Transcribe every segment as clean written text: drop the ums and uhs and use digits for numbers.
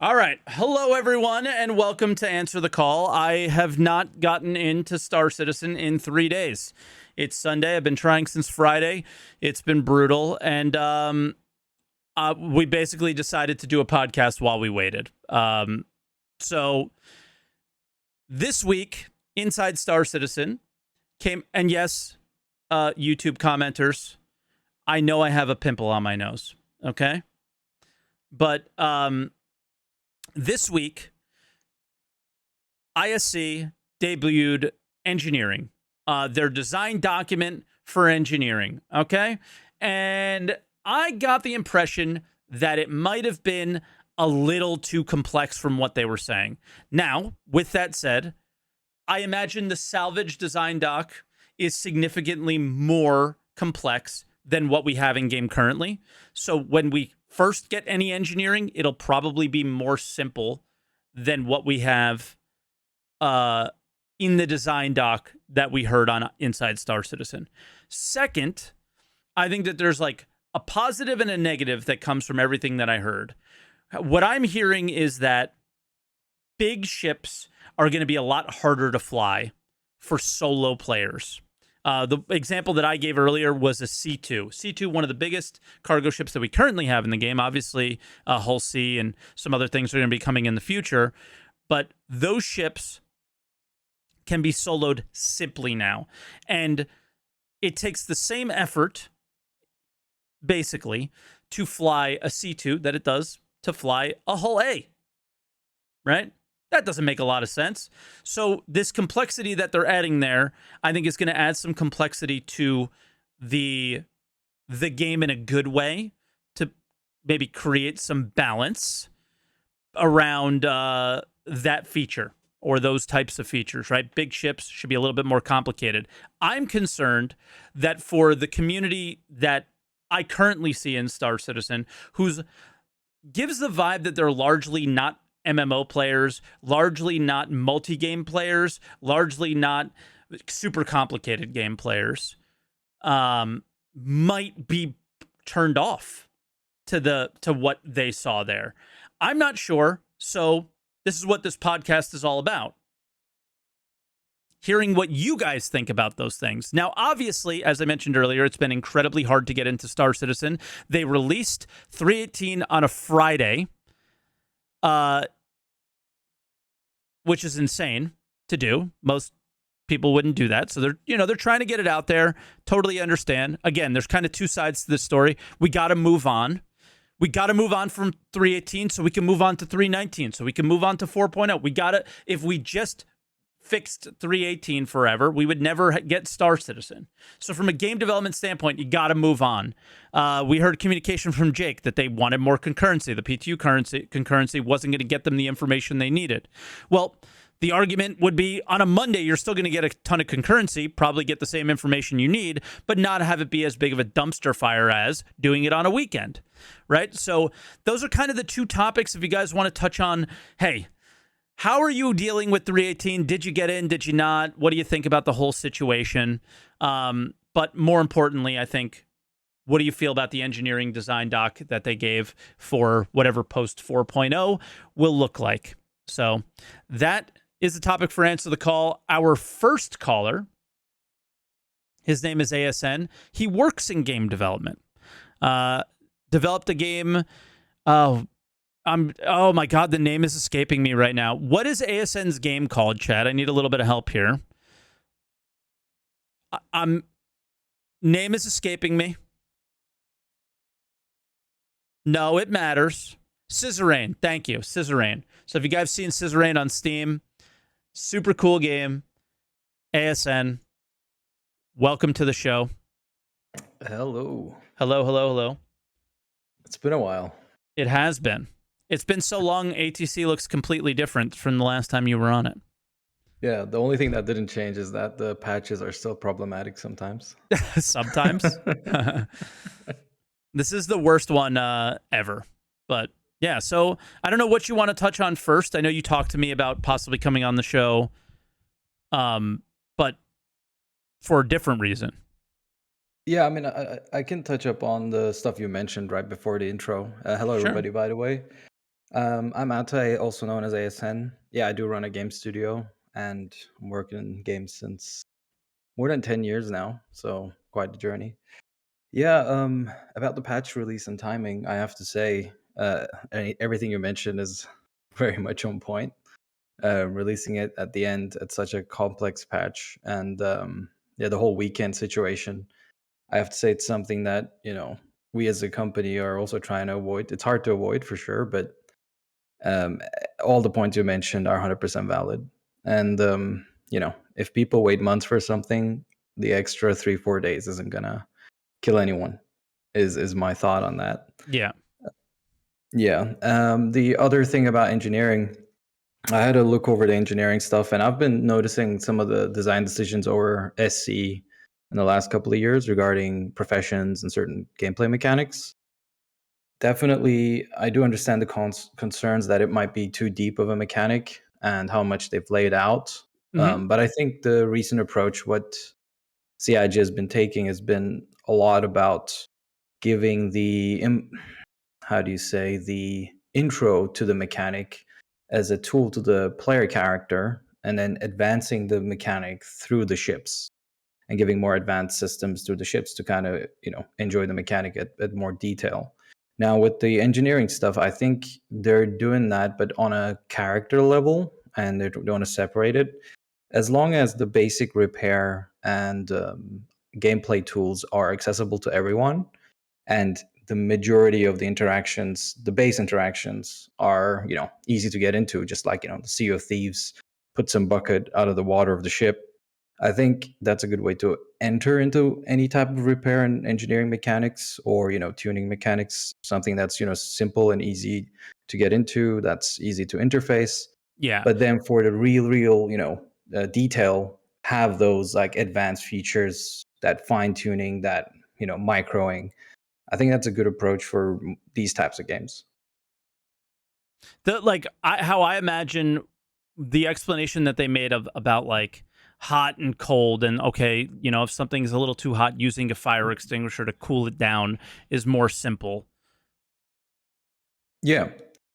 All right. Hello, everyone, and welcome to Answer the Call. I have not gotten into Star Citizen in 3 days. It's Sunday. I've been trying since Friday. It's been brutal. And we basically decided to do a podcast while we waited. So this week, Inside Star Citizen came, and yes, YouTube commenters, I know I have a pimple on my nose, okay? But this week, ISC debuted engineering, their design document for engineering, okay? And I got the impression that it might have been a little too complex from what they were saying. Now, with that said, I imagine the salvage design doc is significantly more complex than what we have in game currently. So when we first get any engineering, it'll probably be more simple than what we have in the design doc that we heard on Inside Star Citizen. Second, I think that there's like a positive and a negative that comes from everything that I heard. What I'm hearing is that big ships are going to be a lot harder to fly for solo players. The example that I gave earlier was a C2. C2, one of the biggest cargo ships that we currently have in the game. Obviously, Hull C and some other things are going to be coming in the future. But those ships can be soloed simply now. And it takes the same effort, basically, to fly a C2 that it does to fly a Hull A. Right? That doesn't make a lot of sense. So this complexity that they're adding there, I think is going to add some complexity to the game in a good way to maybe create some balance around that feature or those types of features, right? Big ships should be a little bit more complicated. I'm concerned that for the community that I currently see in Star Citizen, who's gives the vibe that they're largely not MMO players, largely not multi-game players, largely not super complicated game players, might be turned off to what they saw there. I'm not sure, so this is what this podcast is all about. Hearing what you guys think about those things. Now, obviously, as I mentioned earlier, it's been incredibly hard to get into Star Citizen. They released 3.18 on a Friday, which is insane to do. Most people wouldn't do that. So they're trying to get it out there. Totally understand. Again, there's kind of two sides to this story. We got to move on. We got to move on from 3.18 so we can move on to 3.19, so we can move on to 4.0. We got to, if we just fixed 3.18 forever, we would never get Star Citizen. So from a game development standpoint, you got to move on. We heard communication from Jake that they wanted more concurrency. The PTU concurrency wasn't going to get them the information they needed. Well, the argument would be on a Monday, you're still going to get a ton of concurrency, probably get the same information you need, but not have it be as big of a dumpster fire as doing it on a weekend, right? So those are kind of the two topics. If you guys want to touch on, hey, how are you dealing with 3.18? Did you get in? Did you not? What do you think about the whole situation? But more importantly, I think, what do you feel about the engineering design doc that they gave for whatever post 4.0 will look like? So that is the topic for Answer the Call. Our first caller, his name is ASN. He works in game development. Developed a game. Oh my God, the name is escaping me right now. What is ASN's game called, Chad? I need a little bit of help here. Name is escaping me. No, it matters. Scissorrain. Thank you. Scissorrain. So if you guys have seen Scissorrain on Steam, super cool game. ASN, welcome to the show. Hello. Hello. It's been a while. It has been. It's been so long, ATC looks completely different from the last time you were on it. Yeah, the only thing that didn't change is that the patches are still problematic sometimes. Sometimes. This is the worst one ever. But yeah, so I don't know what you want to touch on first. I know you talked to me about possibly coming on the show, but for a different reason. Yeah, I mean, I can touch up on the stuff you mentioned right before the intro. Hello, Sure. everybody, by the way. I'm Ate, also known as ASN. Yeah, I do run a game studio, and I'm working in games since more than 10 years now, so quite the journey. Yeah, about the patch release and timing, I have to say, everything you mentioned is very much on point. Releasing it at the end at such a complex patch, and yeah, the whole weekend situation. I have to say it's something that we as a company are also trying to avoid. It's hard to avoid for sure, but um, all the points you mentioned are 100% valid. And if people wait months for something, the extra 3-4 days isn't gonna kill anyone. Is my thought on that. Yeah. Yeah. The other thing about engineering, I had to look over the engineering stuff, and I've been noticing some of the design decisions over SC in the last couple of years regarding professions and certain gameplay mechanics. Definitely, I do understand the concerns that it might be too deep of a mechanic and how much they've laid out. Hmm. But I think the recent approach, what CIG has been taking, has been a lot about giving how do you say, the intro to the mechanic as a tool to the player character, and then advancing the mechanic through the ships and giving more advanced systems through the ships to kind of enjoy the mechanic at more detail. Now with the engineering stuff, I think they're doing that, but on a character level, and they're going to separate it. As long as the basic repair and gameplay tools are accessible to everyone, and the majority of the interactions, the base interactions, are easy to get into, just like the Sea of Thieves, put some bucket out of the water of the ship. I think that's a good way to enter into any type of repair and engineering mechanics, or tuning mechanics, something that's simple and easy to get into, that's easy to interface. Yeah. But then for the real detail, have those like advanced features, that fine tuning, that microing. I think that's a good approach for these types of games. How I imagine the explanation that they made about like hot and cold, and okay, if something's a little too hot, using a fire extinguisher to cool it down is more simple. Yeah,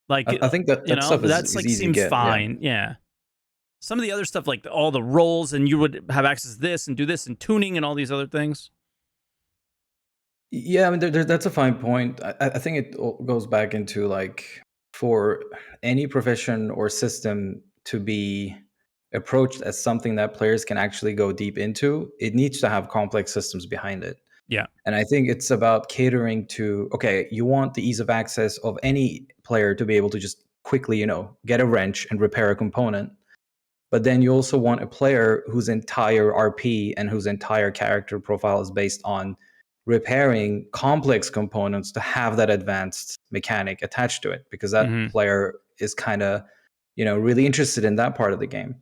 Like, I think that that stuff is that's is like easy to seems get. Yeah, fine. Yeah. Some of the other stuff, like all the roles, and you would have access to this and do this and tuning and all these other things. yeah. I mean, that's a fine point. I think it all goes back into like, for any profession or system to be approached as something that players can actually go deep into, it needs to have complex systems behind it. Yeah. And I think it's about catering to, okay, you want the ease of access of any player to be able to just quickly, get a wrench and repair a component. But then you also want a player whose entire RP and whose entire character profile is based on repairing complex components to have that advanced mechanic attached to it, because that Hmm. player is kind of, really interested in that part of the game.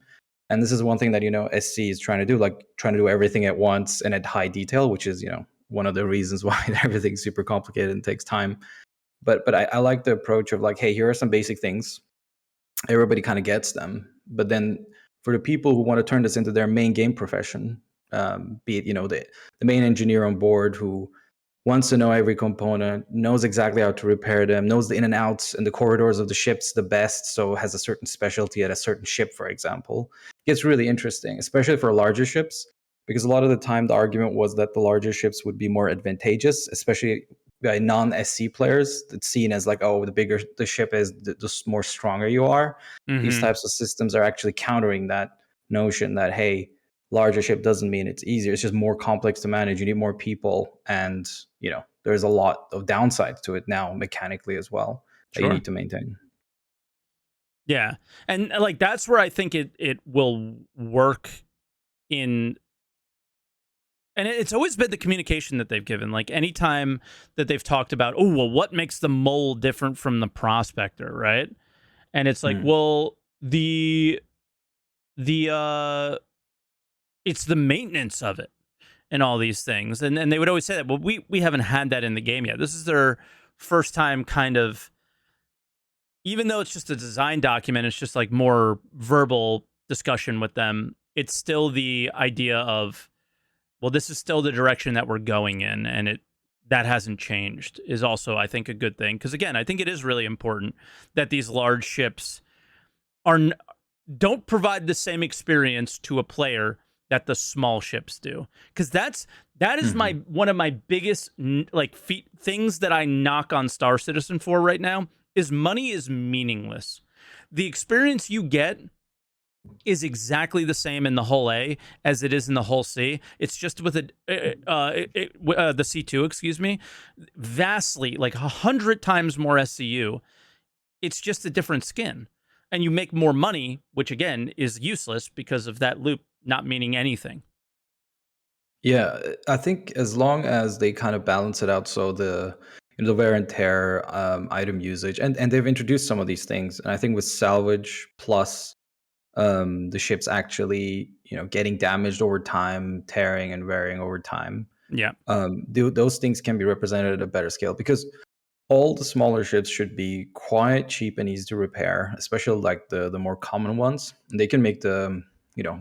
And this is one thing that, SC is trying to do, like trying to do everything at once and at high detail, which is, one of the reasons why everything's super complicated and takes time. But I like the approach of like, hey, here are some basic things. Everybody kind of gets them. But then for the people who want to turn this into their main game profession, be it, the main engineer on board who wants to know every component, knows exactly how to repair them, knows the in and outs and the corridors of the ships the best, so has a certain specialty at a certain ship, for example. It gets really interesting, especially for larger ships, because a lot of the time the argument was that the larger ships would be more advantageous, especially by non-SC players. It's seen as like, oh, the bigger the ship is, the more stronger you are. These Hmm. types of systems are actually countering that notion that, hey, larger ship doesn't mean it's easier. It's just more complex to manage. You need more people, and there's a lot of downsides to it now mechanically as well that you Sure. need to maintain. Yeah. And like that's where I think it will work in. And it's always been the communication that they've given. Like anytime that they've talked about, oh, well, what makes the mole different from the prospector, right? And it's like, Mm. well, the it's the maintenance of it and all these things. And they would always say that, well, we haven't had that in the game yet. This is their first time kind of, even though it's just a design document, it's just like more verbal discussion with them. It's still the idea of, well, this is still the direction that we're going in, and that hasn't changed is also, I think, a good thing. Because again, I think it is really important that these large ships don't provide the same experience to a player that the small ships do. Because that is Hmm. one of my biggest things that I knock on Star Citizen for right now is money is meaningless. The experience you get is exactly the same in the hull A as it is in the hull C. It's just with the C2, excuse me, vastly, like 100 times more SCU. It's just a different skin. And you make more money, which again is useless because of that loop not meaning anything. Yeah, I think as long as they kind of balance it out, so the wear and tear, item usage, and they've introduced some of these things, and I think with salvage plus the ships actually getting damaged over time, tearing and wearing over time, Yeah. those things can be represented at a better scale because all the smaller ships should be quite cheap and easy to repair, especially like the more common ones. And they can make the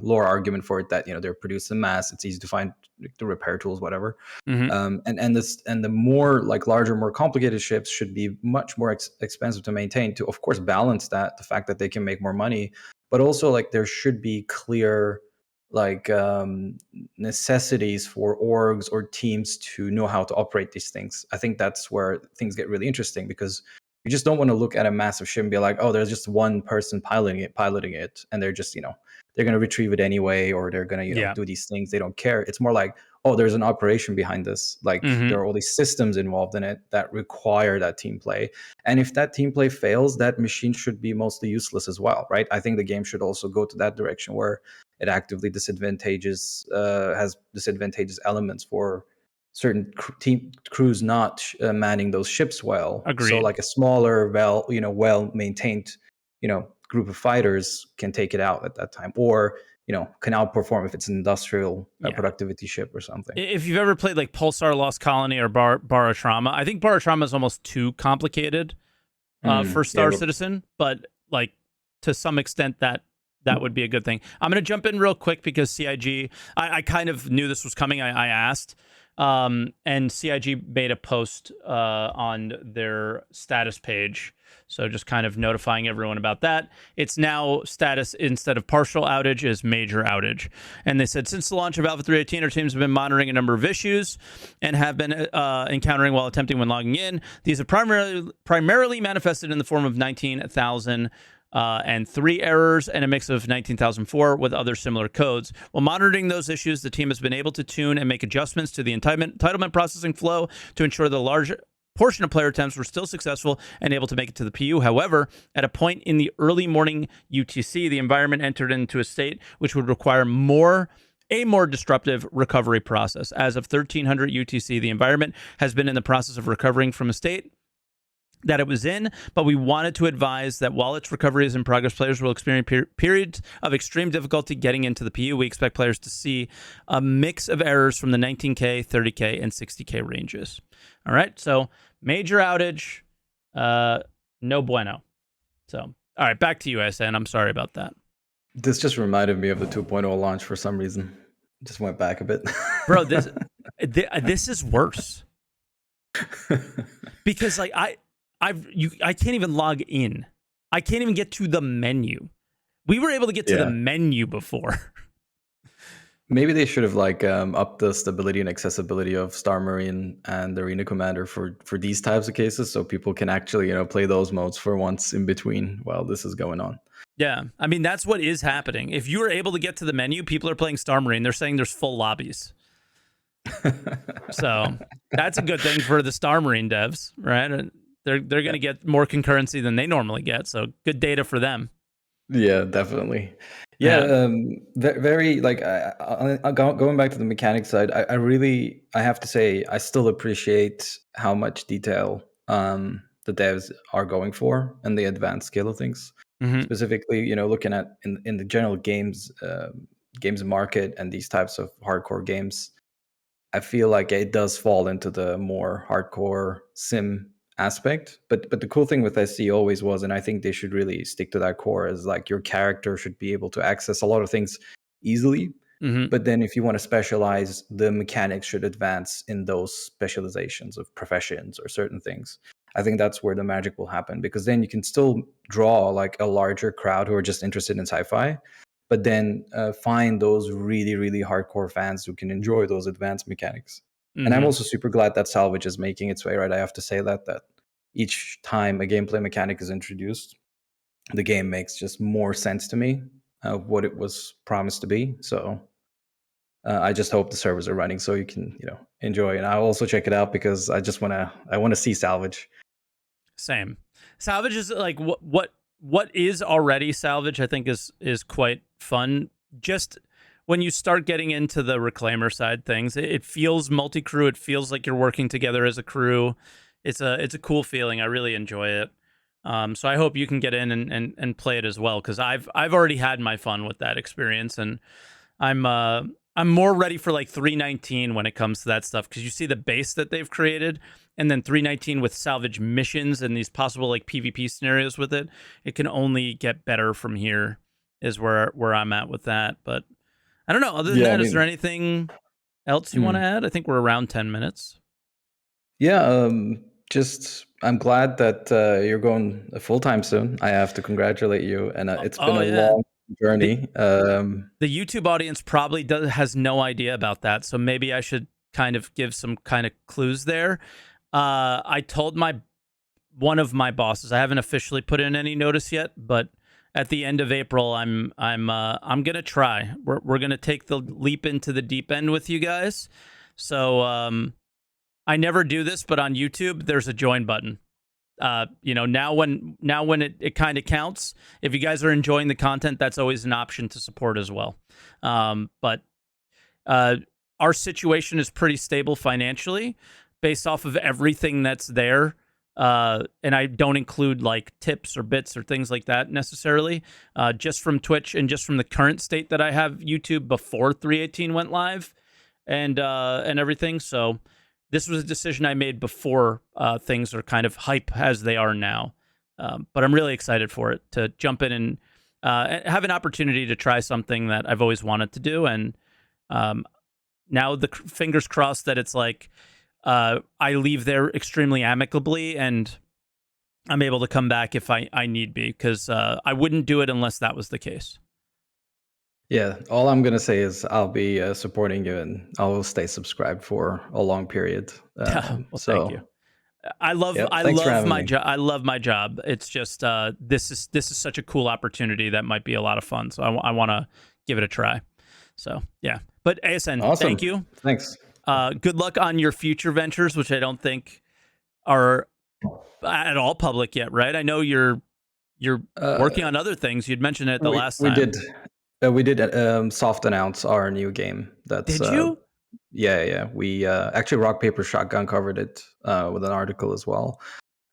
lower argument for it that they're produced in mass. It's easy to find the repair tools, whatever. Mm-hmm. And the more like larger, more complicated ships should be much more expensive to maintain. To of course balance that the fact that they can make more money, but also like there should be clear like necessities for orgs or teams to know how to operate these things. I think that's where things get really interesting because you just don't want to look at a massive ship and be like, oh, there's just one person piloting it, and they're just they're going to retrieve it anyway, or they're going to Yeah. do these things. They don't care. It's more like, oh, there's an operation behind this. Like Mm-hmm. there are all these systems involved in it that require that team play. And if that team play fails, that machine should be mostly useless as well, right? I think the game should also go to that direction where it actively has disadvantageous elements for certain crews not manning those ships well. So Agreed. like a smaller, well maintained, group of fighters can take it out at that time, or can outperform if it's an industrial Yeah. productivity ship or something. If you've ever played like Pulsar Lost Colony or Barotrauma, I think Barotrauma is almost too complicated for Yeah, Star Citizen, but like to some extent that would be a good thing. I'm going to jump in real quick because CIG, I kind of knew this was coming. I asked, and CIG made a post on their status page. So just kind of notifying everyone about that. It's now status instead of partial outage is major outage. And they said, since the launch of Alpha 3.18, our teams have been monitoring a number of issues and have been encountering while attempting when logging in. These have primarily manifested in the form of 19,000 and 3 errors and a mix of 19,004 with other similar codes. While monitoring those issues, the team has been able to tune and make adjustments to the entitlement processing flow to ensure the large portion of player attempts were still successful and able to make it to the PU. However, at a point in the early morning UTC, the environment entered into a state which would require a more disruptive recovery process. As of 1300 UTC, the environment has been in the process of recovering from a state that it was in, but we wanted to advise that while its recovery is in progress, players will experience periods of extreme difficulty getting into the PU. We expect players to see a mix of errors from the 19K, 30K, and 60K ranges. All right, so major outage, no bueno. So, all right, back to you, SN. I'm sorry about that. This just reminded me of the 2.0 launch for some reason. Just went back a bit. Bro, this is worse. Because like I can't even log in. I can't even get to the menu. We were able to get to the menu before. Maybe they should have like upped the stability and accessibility of Star Marine and Arena Commander for these types of cases, so people can actually play those modes for once in between while this is going on. Yeah, I mean that's what is happening. If you are able to get to the menu, people are playing Star Marine. They're saying there's full lobbies. So that's a good thing for the Star Marine devs, right? They're going to get more concurrency than they normally get. So good data for them. Yeah, definitely. Yeah, very like going back to the mechanics side. I have to say I still appreciate how much detail the devs are going for and the advanced scale of things. Mm-hmm. Specifically, looking at in the general games market and these types of hardcore games, I feel like it does fall into the more hardcore sim aspect. But the cool thing with SC always was, and I think they should really stick to that core, is like your character should be able to access a lot of things easily. Hmm. But then if you want to specialize, the mechanics should advance in those specializations of professions or certain things. I think that's where the magic will happen, because then you can still draw like a larger crowd who are just interested in sci-fi, but then find those really, really hardcore fans who can enjoy those advanced mechanics. And I'm Hmm. also super glad that Salvage is making its way, right? I have to say that each time a gameplay mechanic is introduced, the game makes just more sense to me of what it was promised to be. So I just hope the servers are running so you can, enjoy. And I'll also check it out because I want to see Salvage. Same. Salvage is like what is already Salvage, I think is quite fun. Just when you start getting into the reclaimer side things, it feels multi-crew. It feels like you're working together as a crew. It's a cool feeling. I really enjoy it. So I hope you can get in and play it as well, because I've already had my fun with that experience, and I'm more ready for like 319 when it comes to that stuff, because you see the base that they've created, and then 319 with salvage missions and these possible like PvP scenarios with it. It can only get better from here, is where I'm at with that. But I don't know. Other than Yeah, I that, is there mean, anything else you want to mm, add? I think we're around 10 minutes. yeah. Just I'm glad that you're going full time soon. I have to congratulate you, and it's been Oh a yeah. long The journey. the YouTube audience probably has no idea about that, so maybe I should kind of give some kind of clues there. I told one of my bosses, I haven't officially put in any notice yet, but at the end of April, I'm gonna try. We're gonna take the leap into the deep end with you guys. So I never do this, but on YouTube, there's a join button. Now when it kind of counts. If you guys are enjoying the content, that's always an option to support as well. But uh, our situation is pretty stable financially, based off of everything that's there. And I don't include like tips or bits or things like that necessarily. Just from Twitch and just from the current state that I have YouTube before 318 went live, and everything. So this was a decision I made before things are kind of hype as they are now. But I'm really excited for it, to jump in and have an opportunity to try something that I've always wanted to do. And um, now the fingers crossed that it's like I leave there extremely amicably, and I'm able to come back if I need be, because I wouldn't do it unless that was the case. Yeah, all I'm gonna say is I'll be supporting you, and I will stay subscribed for a long period. Well, thank you. Yep, I thanks for love having my me. job. I love my job. It's just this is such a cool opportunity that might be a lot of fun. So I want to give it a try. So yeah. But ASN, thank Awesome, you. thanks. Good luck on your future ventures, which I don't think are at all public yet, right? I know you're working Uh, on other things. You'd mentioned it the we last we time. did we did soft announce our new game. That's Did you? yeah. We actually Rock Paper Shotgun covered it with an article as well.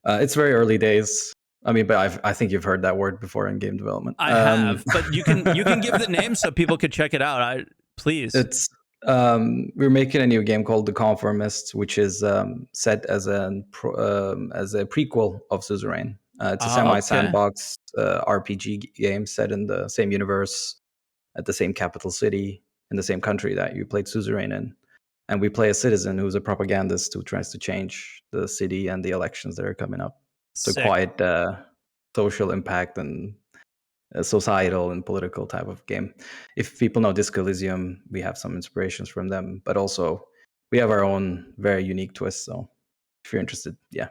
It's very early days. I mean, but I think you've heard that word before in game development. I have, but you can give the name so people could check it out. Please. It's we're making a new game called The Conformist, which is set as as a prequel of Suzerain. It's a semi Okay. sandbox RPG game set in the same universe, at the same capital city, in the same country that you played Suzerain in. And we play a citizen who's a propagandist who tries to change the city and the elections that are coming up. So Sick. quite social impact and a societal and political type of game. If people know Disco Elysium, we have some inspirations from them, but also we have our own very unique twist. So if you're interested, yeah.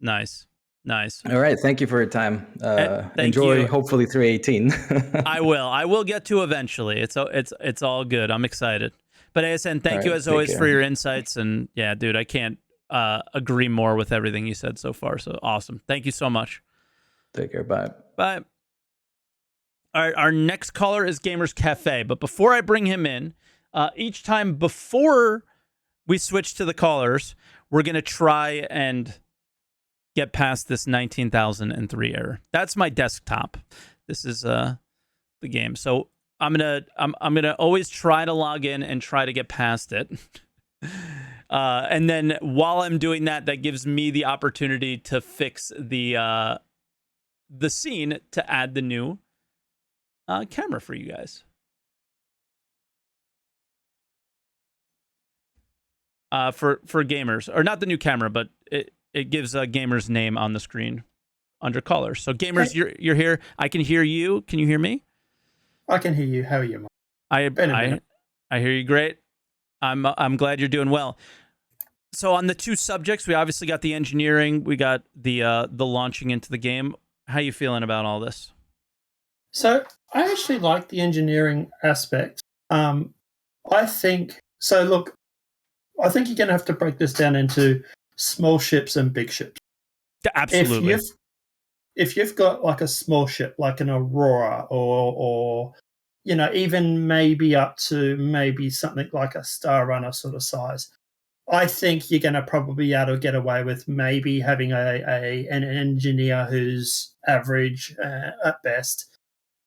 Nice. Nice. All right. Thank you for your time. Thank Enjoy, you. hopefully, 318. I will. I will get to eventually. It's all good. I'm excited. But ASN, All thank you right. as Take always for care. your insights. And yeah, dude, I can't agree more with everything you said so far. So awesome. Thank you so much. Take care. Bye. Bye. All right, our next caller is Gamers Cafe. But before I bring him in, each time before we switch to the callers, we're going to try and get past this 19,003 error. That's my desktop. This is the game. So I'm gonna always try to log in and try to get past it. And then while I'm doing that, that gives me the opportunity to fix the scene to add the new camera for you guys. for gamers, or not the new camera, but it gives a gamer's name on the screen under colors. So gamers, you're here. I can hear you. Can you hear me? I can hear you. How are you, Mike? I hear you great. I'm glad you're doing well. So on the two subjects, we obviously got the engineering, we got the launching into the game. How you feeling about all this? So I actually like the engineering aspect. I think so. Look, I think you're going to have to break this down into small ships and big ships. Absolutely. If you've got like a small ship, like an Aurora, or even maybe up to maybe something like a Star Runner sort of size, I think you're going to probably be able to get away with maybe having an engineer who's average at best,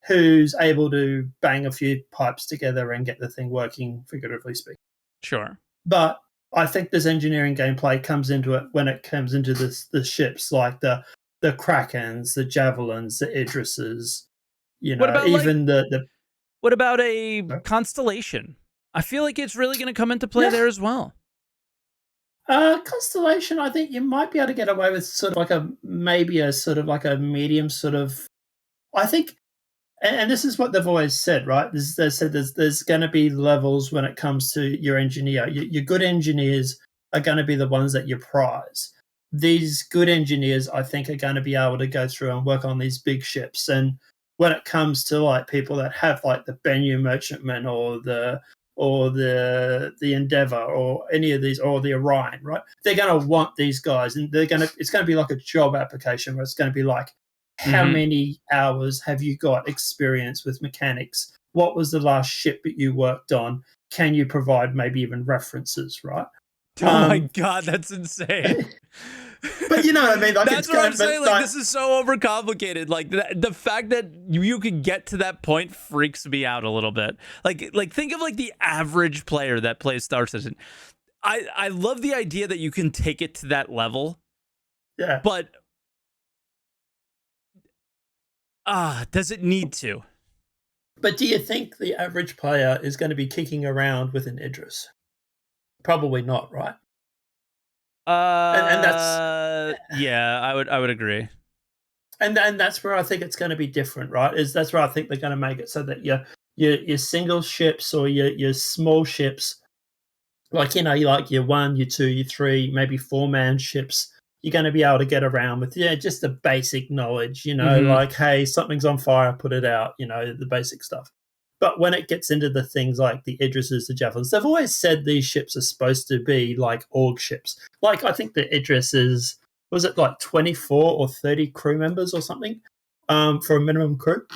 who's able to bang a few pipes together and get the thing working, figuratively speaking. Sure. But I think this engineering gameplay comes into it when it comes into the ships, like the Krakens, the Javelins, the Idrises, what about what about a Constellation? I feel like it's really going to come into play there as well. Constellation, I think you might be able to get away with sort of like a medium sort of. I think, and this is what they've always said, right? They said there's going to be levels when it comes to your engineer. Your good engineers are going to be the ones that you prize. These good engineers, I think, are going to be able to go through and work on these big ships. And when it comes to like people that have like the Bennu Merchantman or the Endeavor or any of these, or the Orion, right? They're going to want these guys, and it's going to be like a job application where it's going to be like, how many hours have you got experience with mechanics? What was the last ship that you worked on? Can you provide maybe even references, right? Oh my God, that's insane. But you know what I mean? Like, that's what I'm saying. Like, this is so overcomplicated. Like, the fact that you could get to that point freaks me out a little bit. Like think of like the average player that plays Star Citizen. I love the idea that you can take it to that level. Yeah. But does it need to? But do you think the average player is going to be kicking around with an Idris? Probably not, right? And that's I would agree. And that's where I think it's going to be different, right? That's where I think they're going to make it so that your single ships or your small ships, like like your 1, your 2, your 3, maybe 4-man ships, you're going to be able to get around with just the basic knowledge, like, hey, something's on fire, put it out, the basic stuff. But when it gets into the things like the Idrises, the Javelins, they've always said these ships are supposed to be like org ships. Like, I think the Idris was it like 24 or 30 crew members or something for a minimum crew?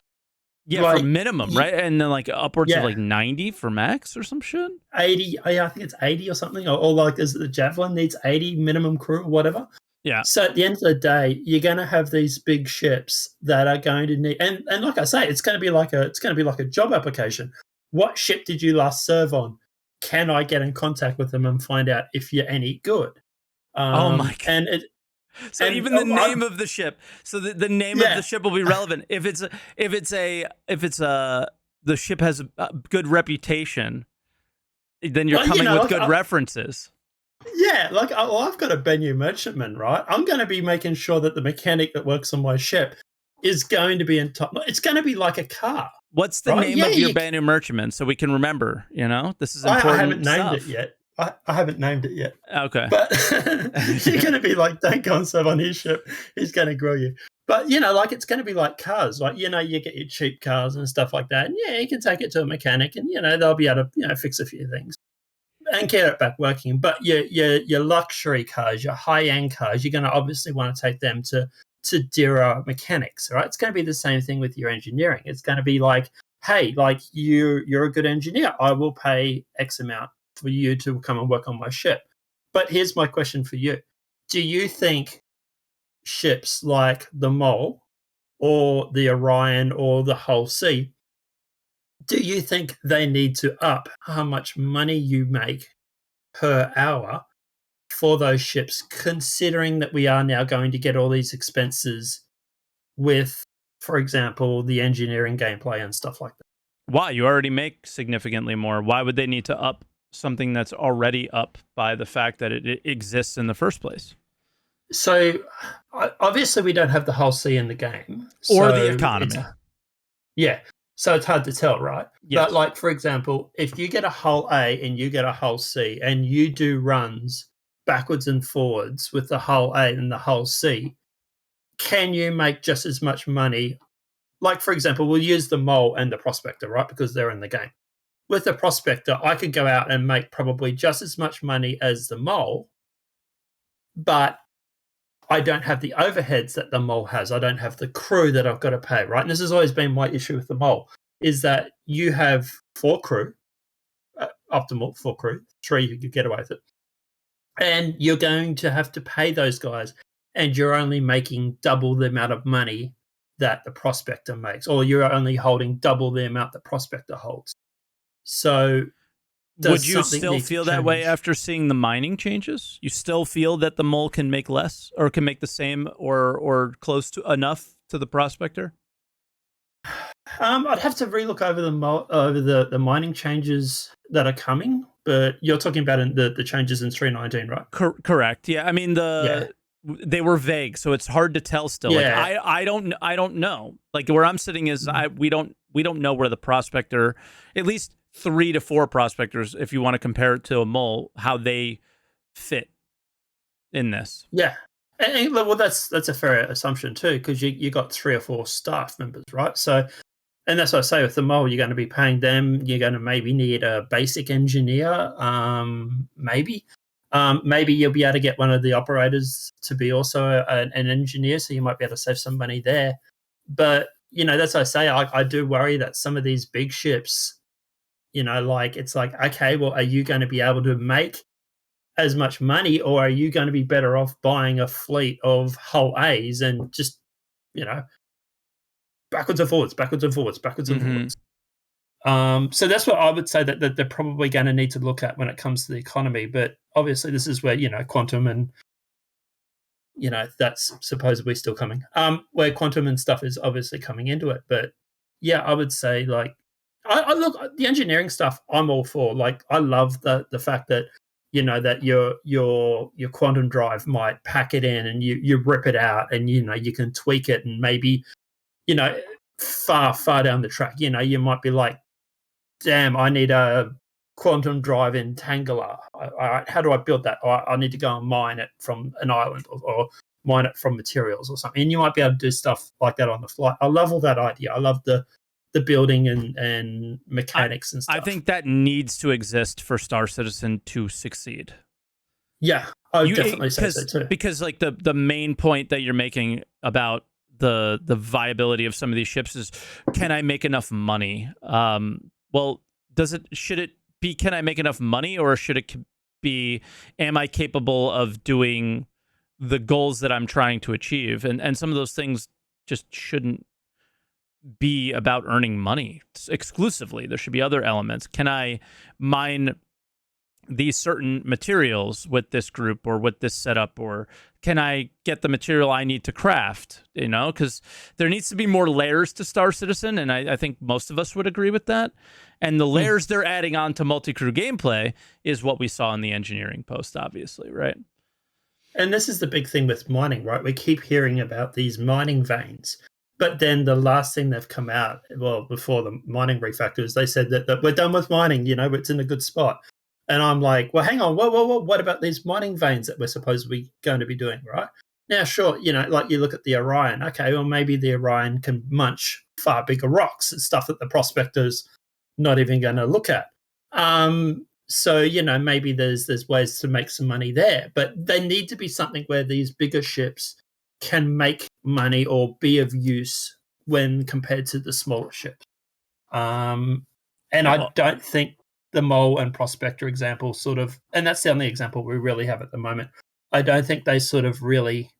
Yeah, like, for minimum, right? And then like upwards of like 90 for max or some shit? 80, I think it's 80 or something. Or like, is it the Javelin needs 80 minimum crew or whatever? Yeah. So at the end of the day, you're going to have these big ships that are going to need, and like I say, it's going to be like a job application. What ship did you last serve on? Can I get in contact with them and find out if you're any good? Oh my God! And even the name of the ship. So the name of the ship will be relevant. If the ship has a good reputation, then you're coming with good references. Yeah, like I've got a Bennu Merchantman, right? I'm going to be making sure that the mechanic that works on my ship is going to be in top. It's going to be like a car. What's the name of your Bennu Merchantman so we can remember? This is important. I haven't named it yet. I haven't named it yet. Okay. But you're going to be like, don't go and serve on his ship. He's going to grill you. But, like, it's going to be like cars. Like, you get your cheap cars and stuff like that. And, you can take it to a mechanic and, they'll be able to, fix a few things and get it back working. But your luxury cars, your high-end cars, you're going to obviously want to take them to dearer mechanics, right? It's going to be the same thing with your engineering. It's going to be like, hey, like, you're a good engineer. I will pay X amount for you to come and work on my ship. But here's my question for you. Do you think ships like the Mole or the Orion or the Hull C, do you think they need to up how much money you make per hour for those ships, considering that we are now going to get all these expenses with, for example, the engineering gameplay and stuff like that? Why? You already make significantly more. Why would they need to up something that's already up by the fact that it exists in the first place? So obviously we don't have the whole sea in the game. Or so the economy. Yeah. So it's hard to tell, right? Yes. But like, for example, if you get a hull A and you get a hull C and you do runs backwards and forwards with the hull A and the hull C, can you make just as much money? Like, for example, we'll use the Mole and the Prospector, right? Because they're in the game. With the Prospector, I could go out and make probably just as much money as the Mole, but I don't have the overheads that the Mole has. I don't have the crew that I've got to pay, right? And this has always been my issue with the Mole, is that you have 4 crew, optimal 4 crew, 3 you could get away with it, and you're going to have to pay those guys, and you're only making double the amount of money that the Prospector makes, or you're only holding double the amount the Prospector holds. So would you still feel that way after seeing the mining changes? You still feel that the Mole can make less, or can make the same, or close to enough to the Prospector? I'd have to relook over the mining changes that are coming, but you're talking about the changes in 3.19, right? Correct. Yeah, I mean they were vague, so it's hard to tell still. Yeah. Like I don't know. Like where I'm sitting is we don't know where the Prospector, at least 3 to 4 Prospectors, if you want to compare it to a Mole, how they fit in this. Yeah. And well, that's a fair assumption too, because you got 3 or 4 staff members, right? So, and that's what I say with the Mole, you're going to be paying them. You're going to maybe need a basic engineer, maybe. Maybe you'll be able to get one of the operators to be also an engineer, so you might be able to save some money there. But, that's what I say. I do worry that some of these big ships, like it's like, okay, well, are you going to be able to make as much money, or are you going to be better off buying a fleet of hull A's and just, backwards and forwards, backwards and forwards, backwards and forwards? So that's what I would say that they're probably going to need to look at when it comes to the economy. But obviously this is where, quantum and, that's supposedly still coming. Where quantum and stuff is obviously coming into it. But yeah, I would say like, I look, the engineering stuff I'm all for. Like, I love the fact that, that your quantum drive might pack it in and you rip it out and, you can tweak it, and maybe, far down the track, you might be like, damn, I need a quantum drive in Tangela. All right, how do I build that? I need to go and mine it from an island or mine it from materials or something. And you might be able to do stuff like that on the fly. I love all that idea. I love the building and mechanics and stuff. I think that needs to exist for Star Citizen to succeed. Yeah, I would definitely say so too. Because like the main point that you're making about the viability of some of these ships is, can I make enough money? Well, should it be, can I make enough money, or should it be, am I capable of doing the goals that I'm trying to achieve? And some of those things just shouldn't be about earning money exclusively. There should be other elements. Can I mine these certain materials with this group or with this setup, or can I get the material I need to craft? Because there needs to be more layers to Star Citizen, and I think most of us would agree with that. And the layers they're adding on to multi-crew gameplay is what we saw in the engineering post, obviously, right? And this is the big thing with mining, right? We keep hearing about these mining veins. But then the last thing they've come out, well, before the mining refactors, they said that we're done with mining, it's in a good spot. And I'm like, well, hang on, whoa, what about these mining veins that we're supposedly going to be doing, right? Now, sure, like you look at the Orion, okay, well, maybe the Orion can munch far bigger rocks and stuff that the Prospector's not even going to look at. So, maybe there's ways to make some money there, but they need to be something where these bigger ships can make money or be of use when compared to the smaller ships. And I don't think the Mole and Prospector example sort of, and that's the only example we really have at the moment, I don't think they sort of really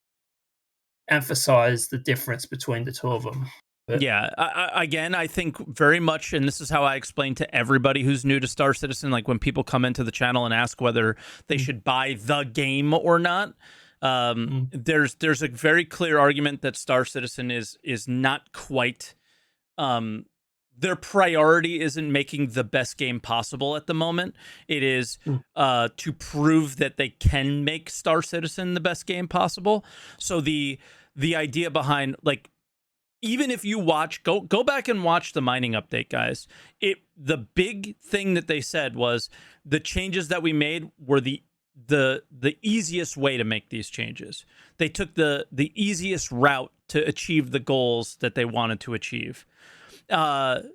emphasize the difference between the two of them. But yeah, I think very much, and this is how I explain to everybody who's new to Star Citizen, like when people come into the channel and ask whether they should buy the game or not, there's a very clear argument that Star Citizen is not quite their priority isn't making the best game possible at the moment. It is to prove that they can make Star Citizen the best game possible. So the idea behind, like, even if you watch, go back and watch the mining update, guys. The big thing that they said was the changes that we made were the easiest way to make these changes. They took the easiest route to achieve the goals that they wanted to achieve.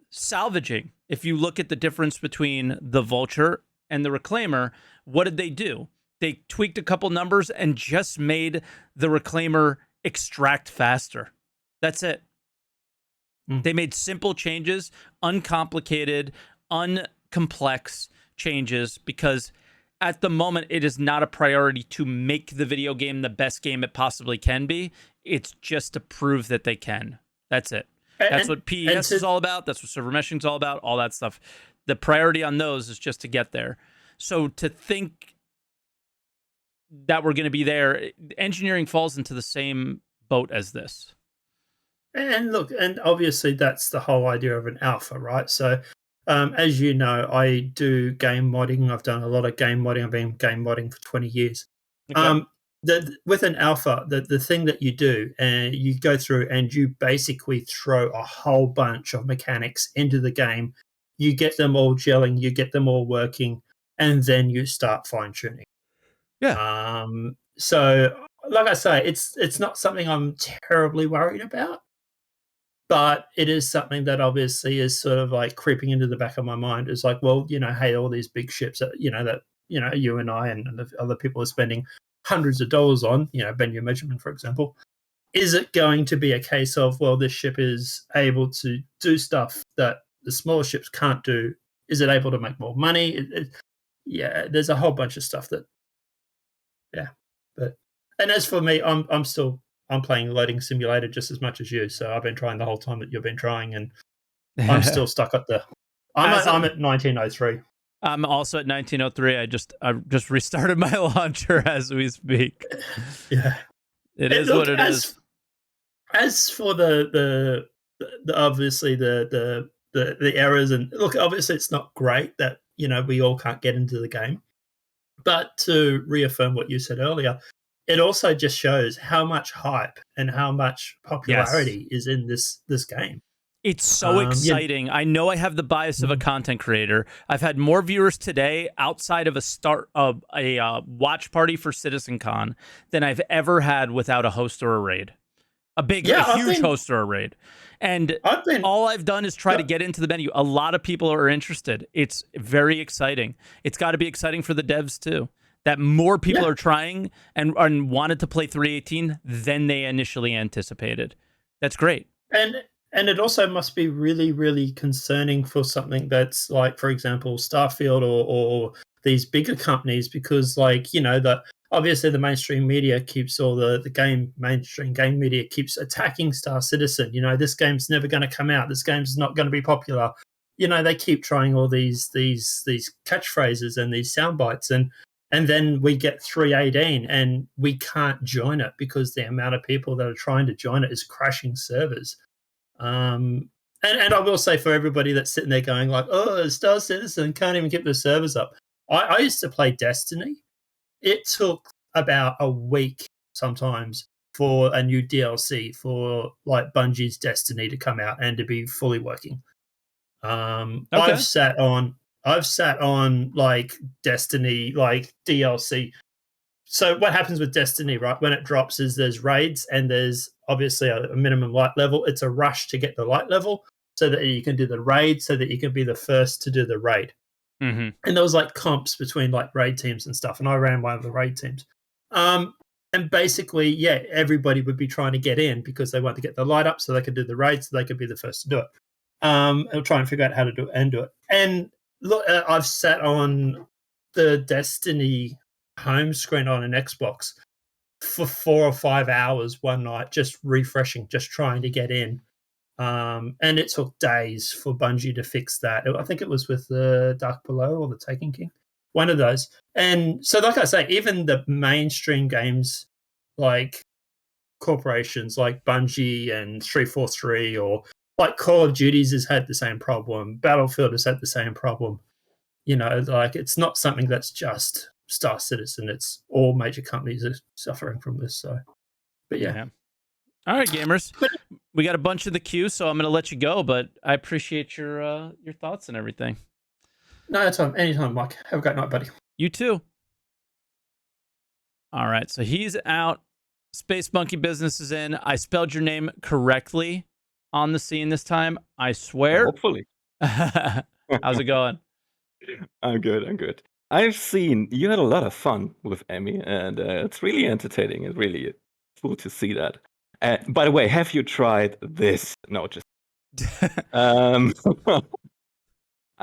Salvaging. If you look at the difference between the Vulture and the Reclaimer, what did they do? They tweaked a couple numbers and just made the Reclaimer extract faster. That's it. They made simple changes, uncomplicated, uncomplex changes, because at the moment it is not a priority to make the video game the best game it possibly can be. It's just to prove that they can. That's it. That's what PES is all about. That's what server meshing is all about. All that stuff. The priority on those is just to get there. So to think that we're going to be there, engineering falls into the same boat as this. And look, and obviously that's the whole idea of an alpha, right? So, as you know, I do game modding. I've done a lot of game modding. I've been game modding for 20 years. Okay. With an alpha, the thing that you do, and you go through and you basically throw a whole bunch of mechanics into the game. You get them all gelling, you get them all working, and then you start fine tuning. Yeah. So, like I say, it's not something I'm terribly worried about. But it is something that obviously is sort of like creeping into the back of my mind. It's like, well, hey, all these big ships that, you and I and the other people are spending hundreds of dollars on, Bennu Measurement, for example. Is it going to be a case of, well, this ship is able to do stuff that the smaller ships can't do? Is it able to make more money? Yeah, there's a whole bunch of stuff that, yeah. And as for me, I'm playing Loading Simulator just as much as you, so I've been trying the whole time that you've been trying, and I'm still stuck at I'm at 1903. I'm also at 1903. I just restarted my launcher as we speak. Yeah, it is what it is. As for the obviously the errors, and look, obviously it's not great that we all can't get into the game, but to reaffirm what you said earlier, it also just shows how much hype and how much popularity is in this game. It's so exciting. I know I have the bias of a content creator. I've had more viewers today outside of a watch party for CitizenCon than I've ever had without a host or a raid. A huge host or a raid. And all I've done is try to get into the menu. A lot of people are interested. It's very exciting. It's got to be exciting for the devs too, that more people are trying and wanted to play 318 than they initially anticipated. That's great. And it also must be really, really concerning for something that's like, for example, Starfield or these bigger companies, because obviously the mainstream media keeps mainstream game media keeps attacking Star Citizen. This game's never going to come out. This game's not going to be popular. They keep trying all these catchphrases and these sound bites, and then we get 318 and we can't join it because the amount of people that are trying to join it is crashing servers. And I will say, for everybody that's sitting there going like, oh, Star Citizen can't even get the servers up. I used to play Destiny. It took about a week sometimes for a new DLC for like Bungie's Destiny to come out and to be fully working. I've sat on like Destiny, like DLC. So what happens with Destiny, right? When it drops is there's raids and there's obviously a minimum light level. It's a rush to get the light level so that you can do the raid, so that you can be the first to do the raid. Mm-hmm. And there was like comps between like raid teams and stuff. And I ran one of the raid teams. And basically, everybody would be trying to get in because they want to get the light up so they could do the raid, so they could be the first to do it. And try and figure out how to do it. And look, I've sat on the Destiny home screen on an Xbox for 4 or 5 hours one night, just refreshing, just trying to get in. And it took days for Bungie to fix that. I think it was with the Dark Below or the Taken King, one of those. And so, like I say, even the mainstream games, like corporations like Bungie and 343 or like Call of Duties has had the same problem. Battlefield has had the same problem. Like it's not something that's just Star Citizen. It's all major companies are suffering from this. So, but yeah. All right, gamers. We got a bunch in the queue, so I'm going to let you go. But I appreciate your thoughts and everything. No, anytime, Mike. Have a great night, buddy. You too. All right, so he's out. Space Monkey Business is in. I spelled your name correctly on the scene this time. I swear. Hopefully. How's it going? I'm good. I've seen you had a lot of fun with Emmy, and it's really entertaining. It's really cool to see that. By the way, have you tried this? No, just. I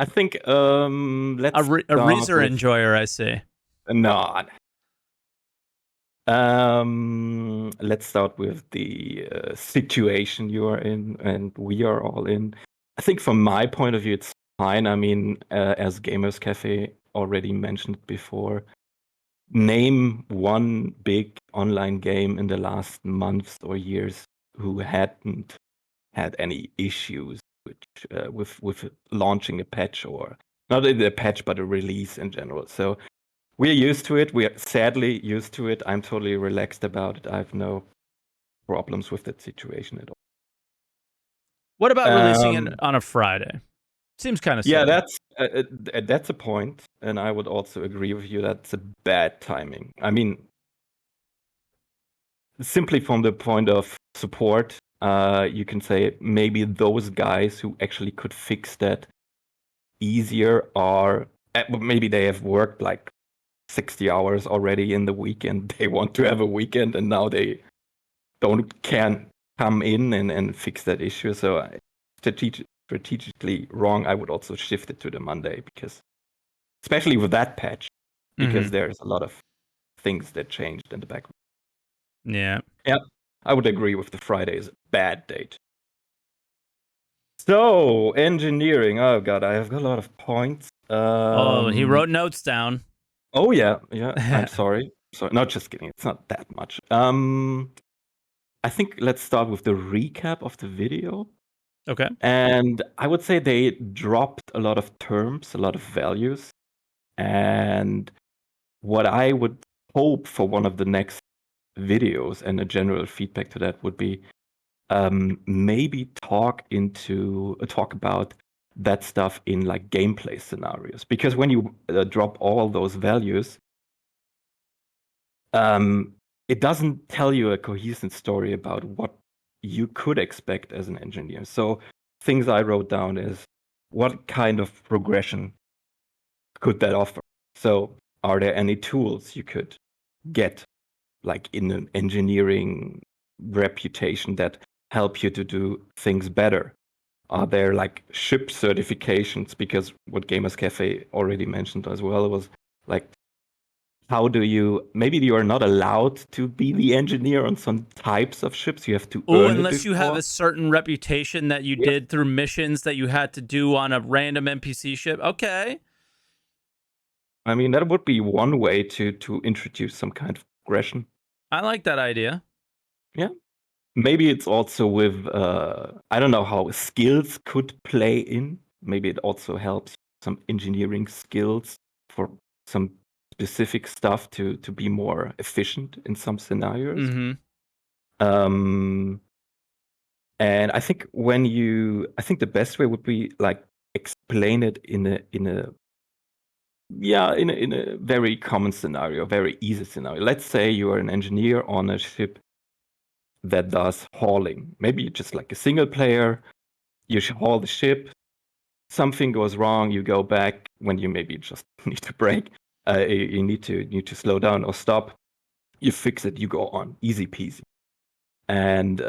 think let's a Reezer enjoyer, I see. No. Let's start with the situation you are in, and we are all in. I think from my point of view, it's fine. I mean, as Gamers Cafe already mentioned before, name one big online game in the last months or years who hadn't had any issues with launching a patch, or not a patch, but a release in general. So we're used to it. We are sadly used to it. I'm totally relaxed about it. I have no problems with that situation at all. What about releasing it on a Friday? Seems kind of silly. Yeah, that's a point, and I would also agree with you. That's a bad timing. I mean, simply from the point of support, you can say maybe those guys who actually could fix that easier are maybe they have worked like 60 hours already in the weekend. They want to have a weekend, and now they can't come in and fix that issue. So strategically wrong. I would also shift it to the Monday, because especially with that patch, because there's a lot of things that changed in the background. Yeah. I would agree with the Friday is a bad date. So engineering. Oh god, I have got a lot of points. He wrote notes down. Oh yeah. I'm sorry. No, just kidding. It's not that much. I think let's start with the recap of the video. Okay. And I would say they dropped a lot of terms, a lot of values. And what I would hope for one of the next videos, and a general feedback to that, would be maybe talk about that stuff in like gameplay scenarios. Because when you drop all those values, it doesn't tell you a cohesive story about what you could expect as an engineer. So things I wrote down is, what kind of progression could that offer? So are there any tools you could get, like in an engineering reputation, that help you to do things better? Are there like ship certifications? Because what Gamers Cafe already mentioned as well was like, how do you, maybe you are not allowed to be the engineer on some types of ships. You have to earn unless you have a certain reputation that you did through missions that you had to do on a random NPC ship. Okay. I mean, that would be one way to introduce some kind of progression. I like that idea. Yeah. Maybe it's also with, I don't know how skills could play in. Maybe it also helps some engineering skills for some specific stuff to be more efficient in some scenarios. And I think the best way would be like explain it in a very common scenario, very easy scenario. Let's say you are an engineer on a ship that does hauling. Maybe you're just like a single player, you haul the ship, something goes wrong, you go back when you maybe just need to brake. You need to slow down or stop. You fix it. You go on, easy peasy. And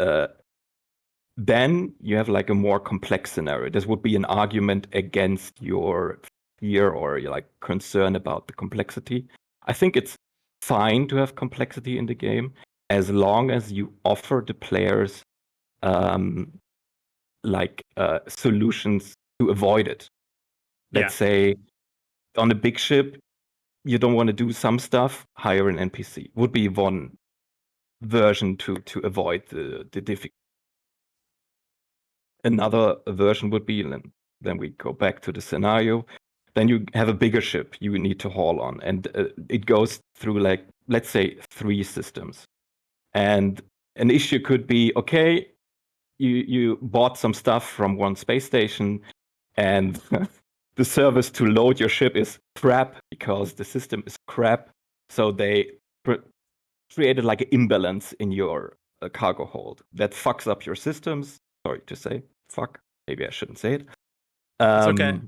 then you have like a more complex scenario. This would be an argument against your fear or your like concern about the complexity. I think it's fine to have complexity in the game as long as you offer the players solutions to avoid it. Let's say on a big ship, you don't want to do some stuff, hire an NPC. Would be one version to avoid the difficulty. Another version would be, then we go back to the scenario. Then you have a bigger ship you need to haul on, and it goes through, like, let's say 3 systems. And an issue could be, okay, you bought some stuff from one space station, and the service to load your ship is crap because the system is crap. So they created like an imbalance in your cargo hold that fucks up your systems. Sorry to say, fuck. Maybe I shouldn't say it. It's okay.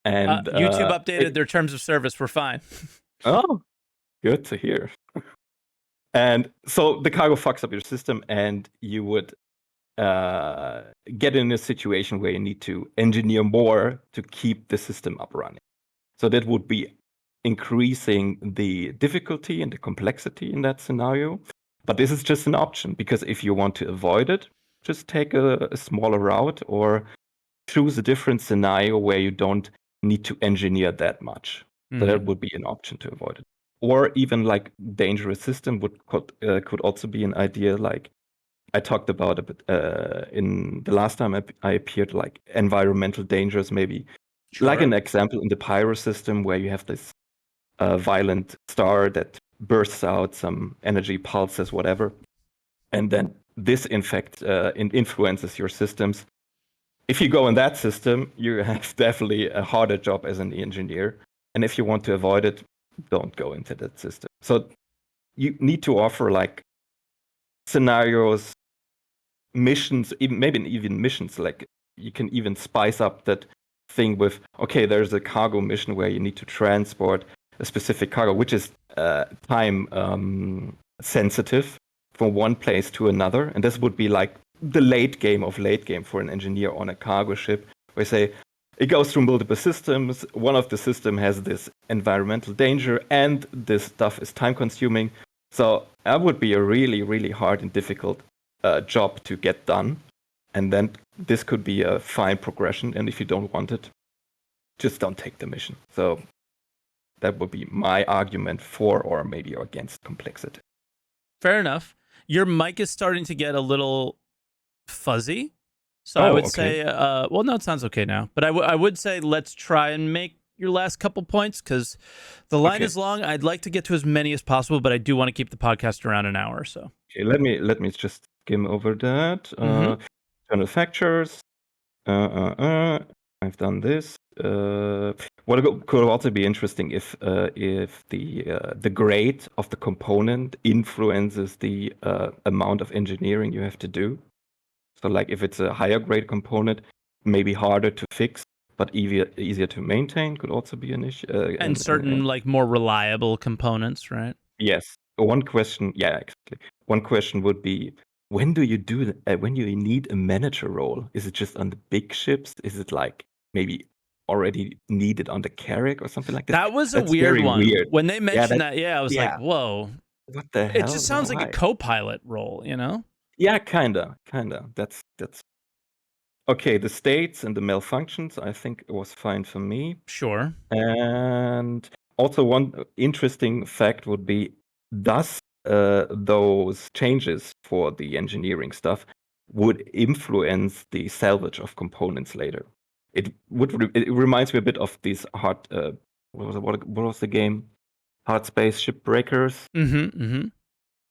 And YouTube updated their terms of service. We're fine. Oh, good to hear. And so the cargo fucks up your system, and you would get in a situation where you need to engineer more to keep the system up running. So that would be increasing the difficulty and the complexity in that scenario. But this is just an option, because if you want to avoid it, just take a smaller route or choose a different scenario where you don't need to engineer that much. So that would be an option to avoid it. Or even like dangerous system could also be an idea. Like I talked about a bit in the last time I appeared, like environmental dangers, maybe. Sure. Like an example in the Pyro system where you have this violent star that bursts out some energy pulses, whatever. And then this, in fact, influences your systems. If you go in that system, you have definitely a harder job as an engineer. And if you want to avoid it, don't go into that system. So you need to offer like scenarios, missions, maybe even missions. Like you can even spice up that thing with, okay, there's a cargo mission where you need to transport a specific cargo, which is time sensitive from one place to another. And this would be like the late game for an engineer on a cargo ship, where you say, it goes through multiple systems. One of the system has this environmental danger, and this stuff is time consuming. So that would be a really, really hard and difficult job to get done. And then this could be a fine progression. And if you don't want it, just don't take the mission. So that would be my argument for or maybe against complexity. Fair enough. Your mic is starting to get a little fuzzy. So I would say, well, no, it sounds okay now. But I would say let's try and make your last couple points, because the line is long. I'd like to get to as many as possible, but I do want to keep the podcast around an hour or so. Okay, let me just skim over that. Internal factors. I've done this. What could also be interesting if the grade of the component influences the amount of engineering you have to do. So like if it's a higher grade component, maybe harder to fix, but easier to maintain could also be an issue. And certain like more reliable components, right? Yes. One question, exactly. One question would be, when do you do when you need a manager role? Is it just on the big ships? Is it like maybe already needed on the Carrack or something like that? That was a weird one. When they mentioned that, I was like, whoa. What the hell? It just sounds like a co-pilot role, you know? Yeah, kinda. That's okay. The states and the malfunctions, I think it was fine for me. Sure. And also one interesting fact would be, does those changes for the engineering stuff would influence the salvage of components later? It reminds me a bit of these hard. What was the game? Hard Space Shipbreakers.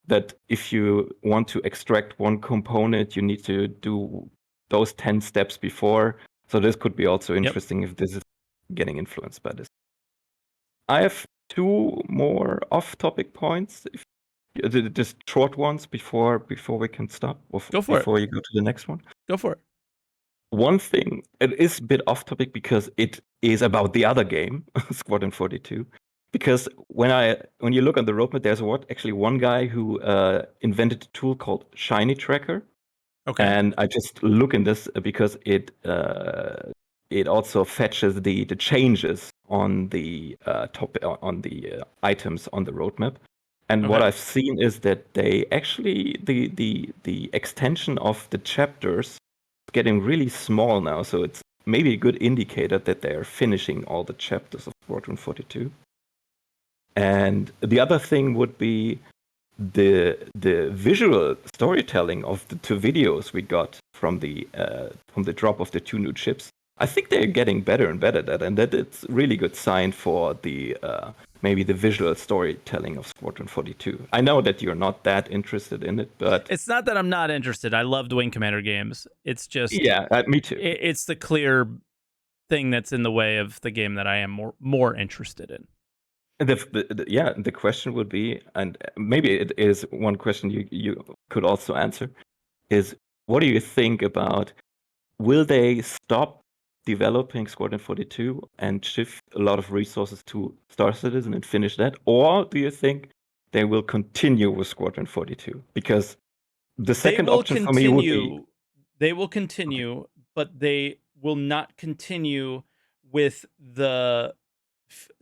That if you want to extract one component, you need to do those 10 steps before. So this could be also interesting if this is getting influenced by this. I have 2 more off-topic points. Just short ones before we can stop. Go for it. Before you go to the next one. Go for it. One thing, it is a bit off-topic because it is about the other game, Squadron 42. Because when you look on the roadmap, there's one guy who invented a tool called Shiny Tracker. Okay. And I just look in this because it also fetches the changes on the items on the roadmap. And what I've seen is that they actually the extension of the chapters is getting really small now. So it's maybe a good indicator that they are finishing all the chapters of Squadron 42. And the other thing would be the visual storytelling of the 2 videos we got from the drop of the 2 new chips, I think they're getting better and better at that, and that it's a really good sign for the maybe the visual storytelling of Squadron 42. I know that you're not that interested in it, but It's not that I'm not interested. I love Wing Commander games. It's just me too. It's the clear thing that's in the way of the game that I am more interested in. The question would be, and maybe it is one question you could also answer, is what do you think about, will they stop developing Squadron 42 and shift a lot of resources to Star Citizen and finish that? Or do you think they will continue with Squadron 42? Because the second option for me would be... They will continue, but they will not continue with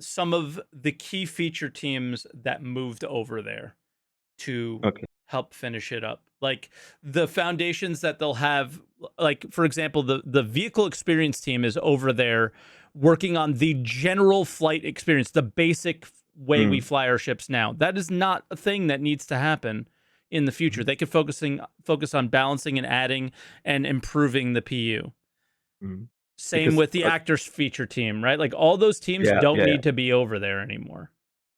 some of the key feature teams that moved over there to help finish it up. Like the foundations that they'll have, like for example, the vehicle experience team is over there working on the general flight experience, the basic way we fly our ships now. That is not a thing that needs to happen in the future. They could focus on balancing and adding and improving the PU. Same with the actors feature team, right? Like all those teams don't need to be over there anymore.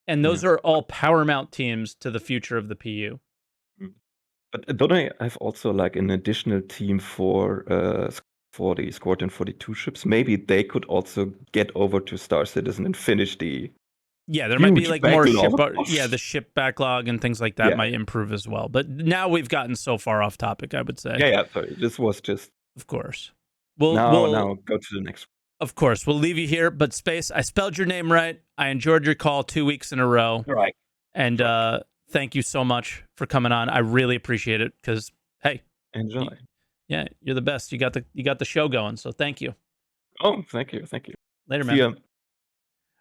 And those are all power mount teams to the future of the PU. But don't I have also like an additional team for the Squadron 42 ships? Maybe they could also get over to Star Citizen and finish the... Yeah, there might be like more ship, backlog. the ship backlog and things like that might improve as well. But now we've gotten so far off topic, I would say. Yeah, sorry. This was just... Of course. Now go to the next one. Of course, we'll leave you here. But Space, I spelled your name right. I enjoyed your call 2 weeks in a row. All right. And thank you so much for coming on. I really appreciate it because, hey. Enjoy. You're the best. You got the show going, so thank you. Oh, thank you. Later, man. See ya.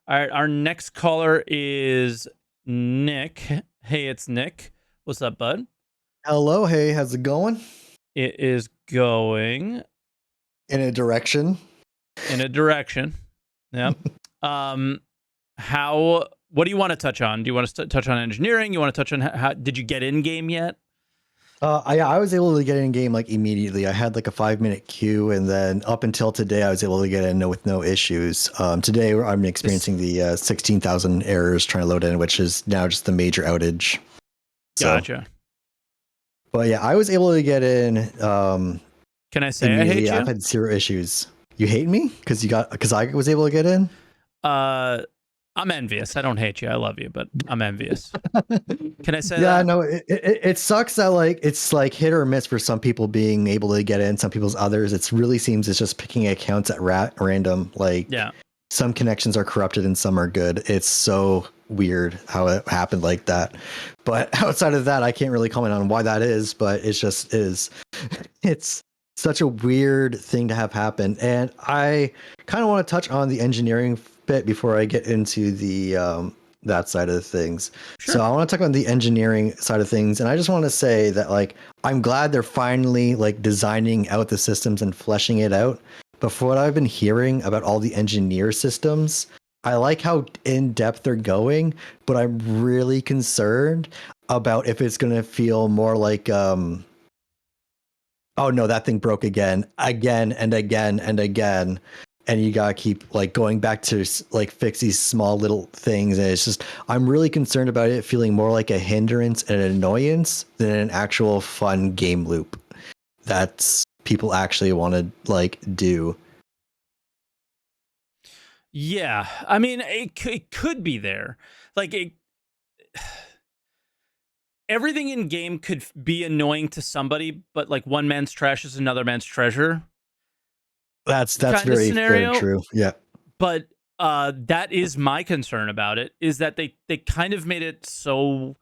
All right, our next caller is Nick. Hey, it's Nick. What's up, bud? Hello, hey, how's it going? It is going in a direction. Yep. What do you want to touch on? Do you want to touch on engineering? You want to touch on how did you get in game yet? I was able to get in game like immediately. I had like a 5-minute queue, and then up until today, I was able to get in with no issues. Today, I'm experiencing the 16,000 errors trying to load in, which is now just the major outage. Gotcha. But yeah, I was able to get in. Can I say I hate you? I've had 0 issues. You hate me because I was able to get in? I'm envious. I don't hate you. I love you, but I'm envious. Can I say that? Yeah, no, it sucks that like it's like hit or miss for some people being able to get in, some people's others. It really seems it's just picking accounts at random. Like some connections are corrupted and some are good. It's so weird how it happened like that. But outside of that, I can't really comment on why that is, but it just is. It's such a weird thing to have happen. And I kind of want to touch on the engineering bit before I get into the that side of things. Sure. So I want to talk about the engineering side of things, and I just want to say that like I'm glad they're finally like designing out the systems and fleshing it out. But for what I've been hearing about all the engineer systems, I like how in depth they're going, but I'm really concerned about if it's going to feel more like oh no, that thing broke again and again and again. And you gotta keep like going back to like fix these small little things, and it's just I'm really concerned about it feeling more like a hindrance and an annoyance than an actual fun game loop that's people actually want to like do. Yeah, I mean it could be there. Like everything in game could be annoying to somebody, but like one man's trash is another man's treasure. That's very true. Yeah. But that is my concern about it, is that they kind of made it so...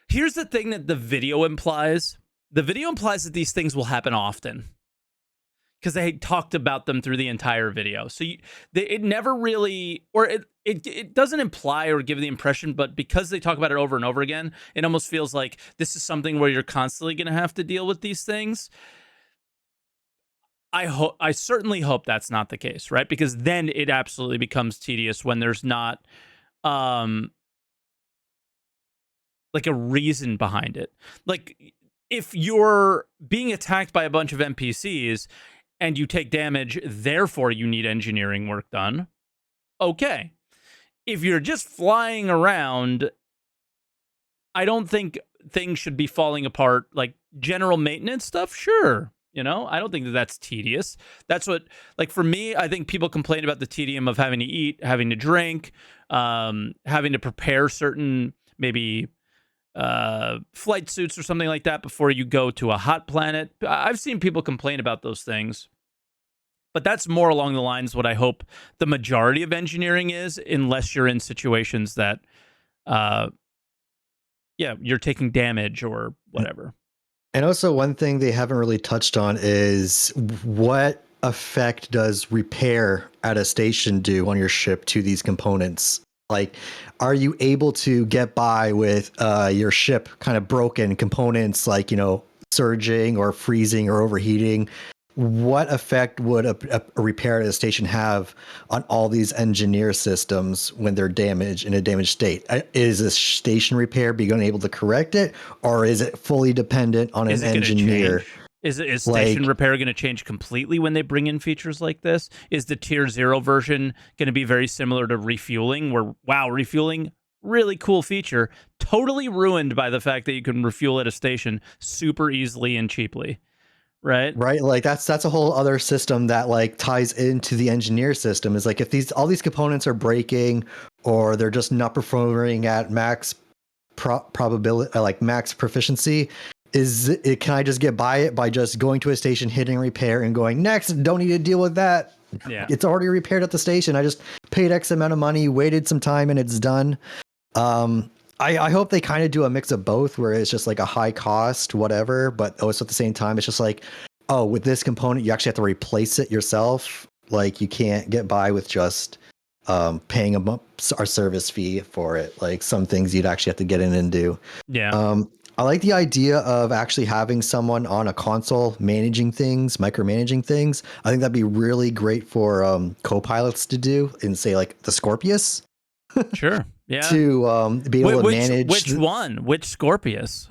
Here's the thing that the video implies. The video implies that these things will happen often, because they talked about them through the entire video. So it never really... Or it doesn't imply or give the impression, but because they talk about it over and over again, it almost feels like this is something where you're constantly going to have to deal with these things. I certainly hope that's not the case, right? Because then it absolutely becomes tedious when there's not like a reason behind it. Like if you're being attacked by a bunch of NPCs and you take damage, therefore you need engineering work done. Okay. If you're just flying around, I don't think things should be falling apart. Like general maintenance stuff, sure. I don't think that that's tedious. That's what, like for me, I think people complain about the tedium of having to eat, having to drink, having to prepare certain maybe flight suits or something like that before you go to a hot planet. I've seen people complain about those things. But that's more along the lines what I hope the majority of engineering is, unless you're in situations that, you're taking damage or whatever. And also one thing they haven't really touched on is what effect does repair at a station do on your ship to these components? Like, are you able to get by with your ship kind of broken components like, surging or freezing or overheating? What effect would a repair at a station have on all these engineer systems when they're damaged in a damaged state? Is a station repair being able to correct it, or is it fully dependent on an engineer? Is station repair going to change completely when they bring in features like this? Is the tier 0 version going to be very similar to refueling, where, wow, refueling, really cool feature, totally ruined by the fact that you can refuel at a station super easily and cheaply? Right. Like that's a whole other system that like ties into the engineer system. Is like if all these components are breaking or they're just not performing at max probability, like max proficiency, can I just get by it by just going to a station, hitting repair, and going next? Don't need to deal with that. Yeah, it's already repaired at the station. I just paid X amount of money, waited some time, and it's done. I hope they kind of do a mix of both, where it's just like a high cost, whatever, but also at the same time, it's just like, oh, with this component, you actually have to replace it yourself. Like you can't get by with just paying our service fee for it. Like some things you'd actually have to get in and do. Yeah. I like the idea of actually having someone on a console managing things, micromanaging things. I think that'd be really great for co-pilots to do in, say, like the Scorpius. Sure. Yeah. To be able to manage. Which one? Which Scorpius?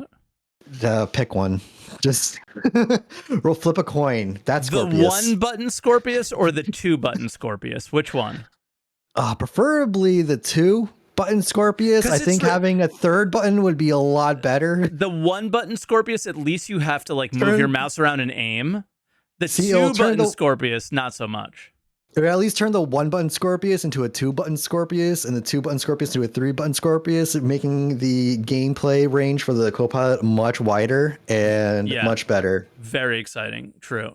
Pick one. Just flip a coin. That's Scorpius. The 1-button Scorpius or the 2-button Scorpius? Which one? Preferably the 2-button Scorpius. I think having a 3rd button would be a lot better. The 1-button Scorpius, at least you have to like move your mouse around and aim. The 2-button Scorpius, not so much. Or at least turn the 1-button Scorpius into a 2-button Scorpius and the 2-button Scorpius into a 3-button Scorpius, making the gameplay range for the co-pilot much wider and much better. Very exciting. True.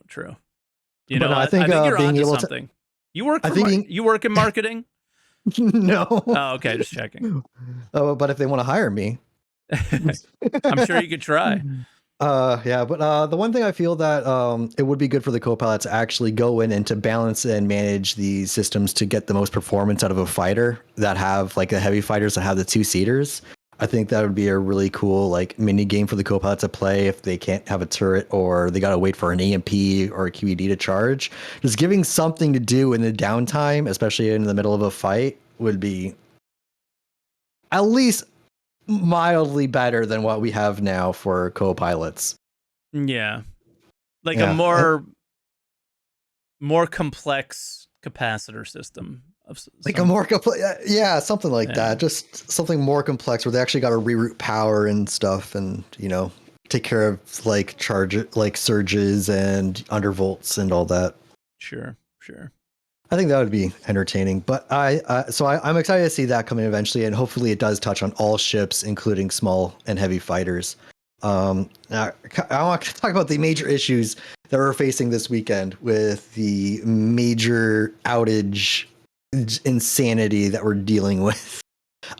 I think you're being able something. You work in marketing? No. Oh, okay, just checking. Oh, but if they want to hire me, I'm sure you could try. But the one thing I feel that it would be good for the co-pilot to actually go in and to balance and manage these systems to get the most performance out of a fighter that have like the heavy fighters that have the 2-seaters. I think that would be a really cool like mini game for the co-pilot to play if they can't have a turret or they got to wait for an EMP or a QED to charge. Just giving something to do in the downtime, especially in the middle of a fight, would be at least mildly better than what we have now for co-pilots. Yeah. Like a more complex capacitor system. Like a more complex, something like that. Just something more complex where they actually got to reroute power and stuff and, take care of like surges and undervolts and all that. Sure. I think that would be entertaining, but I'm excited to see that coming eventually, and hopefully it does touch on all ships, including small and heavy fighters. Now, I want to talk about the major issues that we're facing this weekend with the major outage insanity that we're dealing with.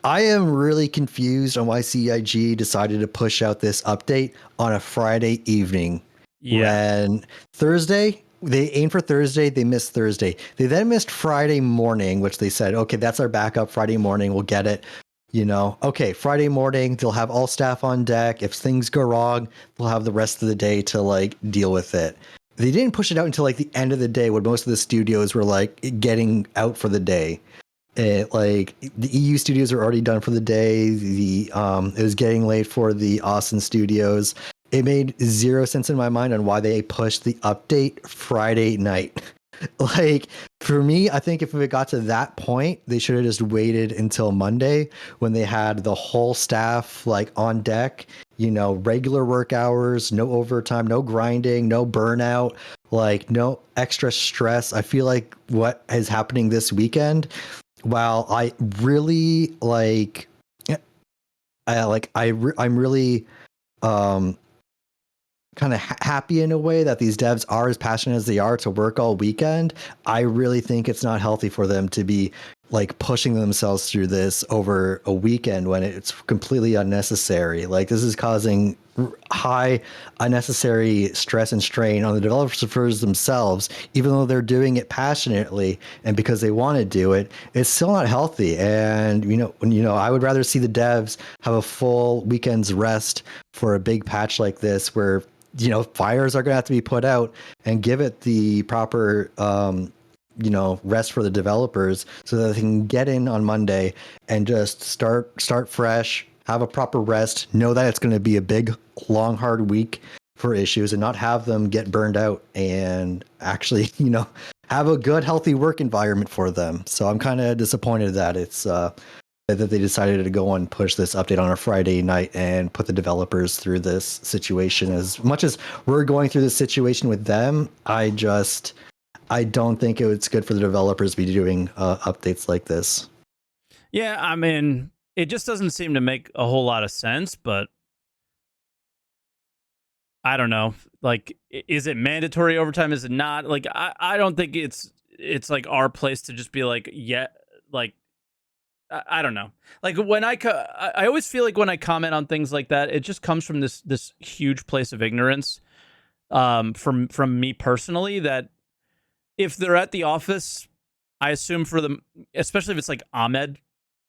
I am really confused on why CIG decided to push out this update on a Friday evening. When Thursday, they aimed for Thursday, they missed Thursday. They then missed Friday morning, which they said, okay, that's our backup. Friday morning, we'll get it. Okay, Friday morning, they'll have all staff on deck. If things go wrong, they'll have the rest of the day to like deal with it. They didn't push it out until like the end of the day when most of the studios were like getting out for the day. Like the EU studios are already done for the day. It was getting late for the Austin studios. It made zero sense in my mind on why they pushed the update Friday night. Like, for me, I think if it got to that point, they should have just waited until Monday when they had the whole staff like on deck, regular work hours, no overtime, no grinding, no burnout, like no extra stress. I feel like what is happening this weekend, while I really I'm really kind of happy in a way that these devs are as passionate as they are to work all weekend. I really think it's not healthy for them to be like pushing themselves through this over a weekend when it's completely unnecessary. Like, this is causing high unnecessary stress and strain on the developers themselves, even though they're doing it passionately and because they want to do it. It's still not healthy. And I would rather see the devs have a full weekend's rest for a big patch like this, where fires are going to have to be put out, and give it the proper rest for the developers so that they can get in on Monday and just start fresh, have a proper rest, know that it's going to be a big, long, hard week for issues, and not have them get burned out, and actually, have a good, healthy work environment for them. So I'm kind of disappointed that it's that they decided to go and push this update on a Friday night and put the developers through this situation. As much as we're going through this situation with them, I don't think it's good for the developers to be doing updates like this. Yeah, I mean, it just doesn't seem to make a whole lot of sense, but I don't know. Like, is it mandatory overtime? Is it not? Like, I don't think it's like our place to just be like, yeah, like, I don't know. Like, when I always feel like when I comment on things like that, it just comes from this huge place of ignorance from me personally, that if they're at the office, I assume for them, especially if it's like Ahmed,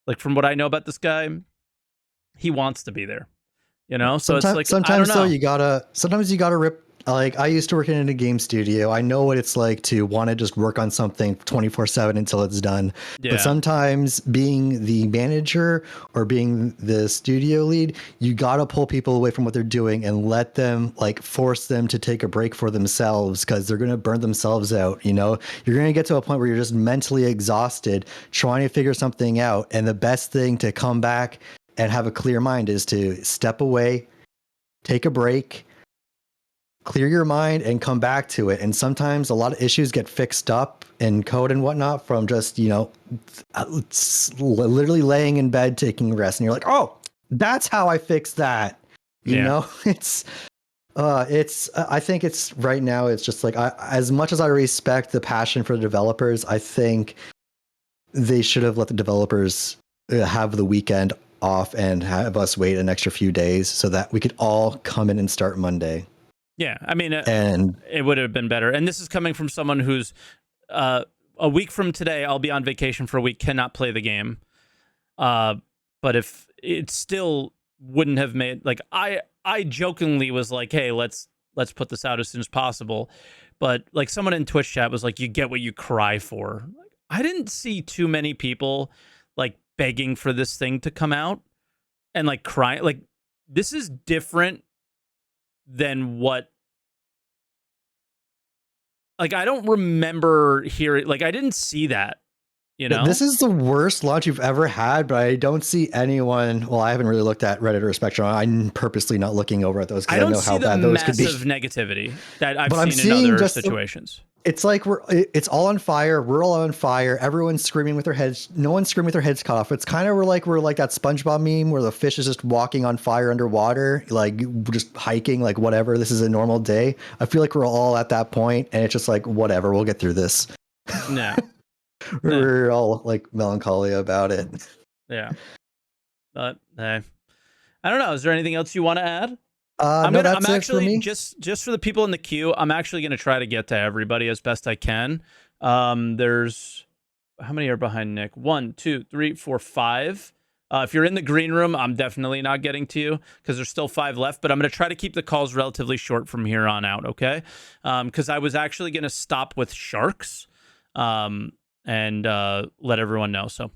like from what I know about this guy, he wants to be there, So it's like, sometimes I don't know. Sometimes you gotta rip. Like, I used to work in a game studio. I know what it's like to want to just work on something 24/7 until it's done. Yeah. But sometimes being the manager or being the studio lead, you got to pull people away from what they're doing and let them, like, force them to take a break for themselves, because they're going to burn themselves out. You're going to get to a point where you're just mentally exhausted trying to figure something out. And the best thing to come back and have a clear mind is to step away, take a break, clear your mind, and come back to it. And sometimes a lot of issues get fixed up in code and whatnot from just, literally laying in bed, taking a rest. And you're like, oh, that's how I fix that. I think it's right now, it's just like, as much as I respect the passion for the developers, I think they should have let the developers have the weekend off and have us wait an extra few days so that we could all come in and start Monday. Yeah, I mean, it would have been better. And this is coming from someone who's a week from today, I'll be on vacation for a week, cannot play the game. But if it still wouldn't have made, like, I jokingly was like, hey, let's put this out as soon as possible. But like, someone in Twitch chat was like, you get what you cry for. Like, I didn't see too many people like begging for this thing to come out and like crying. Like, this is different than what, like, I don't remember hearing, like, I didn't see that, This is the worst launch you've ever had, but I don't see anyone. Well, I haven't really looked at Reddit or Spectrum. I'm purposely not looking over at those because I know how bad those could be. I don't see the massive negativity that I've seen in other situations. It's like it's all on fire. We're all on fire. Everyone's screaming with their heads. No one's screaming with their heads cut off. It's kind of we're like that SpongeBob meme where the fish is just walking on fire underwater, like just hiking, like whatever. This is a normal day. I feel like we're all at that point, and it's just like whatever. We'll get through this. No, we're all like melancholy about it. Yeah, but hey, I don't know. Is there anything else you want to add? I'm actually just for the people in the queue, I'm actually going to try to get to everybody as best I can. There's, how many are behind Nick? 1, 2, 3, 4, 5. If you're in the green room, I'm definitely not getting to you because there's still 5 left, but I'm going to try to keep the calls relatively short from here on out. Okay. Because I was actually going to stop with sharks, and let everyone know. So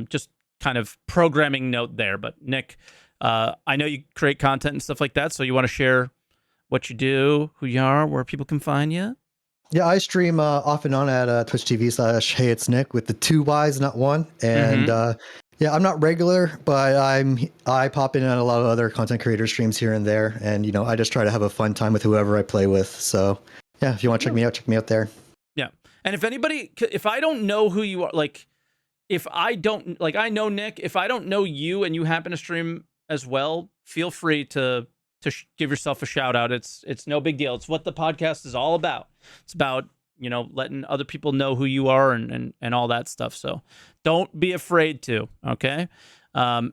Just kind of programming note there. But Nick, I know you create content and stuff like that, so you want to share what you do, who you are, where people can find you? Yeah, I stream off and on at Twitch TV/Hey It's Nick with the 2 Ys, not 1. And yeah, I'm not regular, but I pop in on a lot of other content creator streams here and there. And, you know, I just try to have a fun time with whoever I play with. So yeah, if you want to check me out there. Yeah. And if I don't know who you are, like, if I don't, like, I know Nick, if I don't know you and you happen to stream as well, feel free to give yourself a shout out. It's no big deal. It's what the podcast is all about. It's about, you know, letting other people know who you are and all that stuff. So don't be afraid to, okay?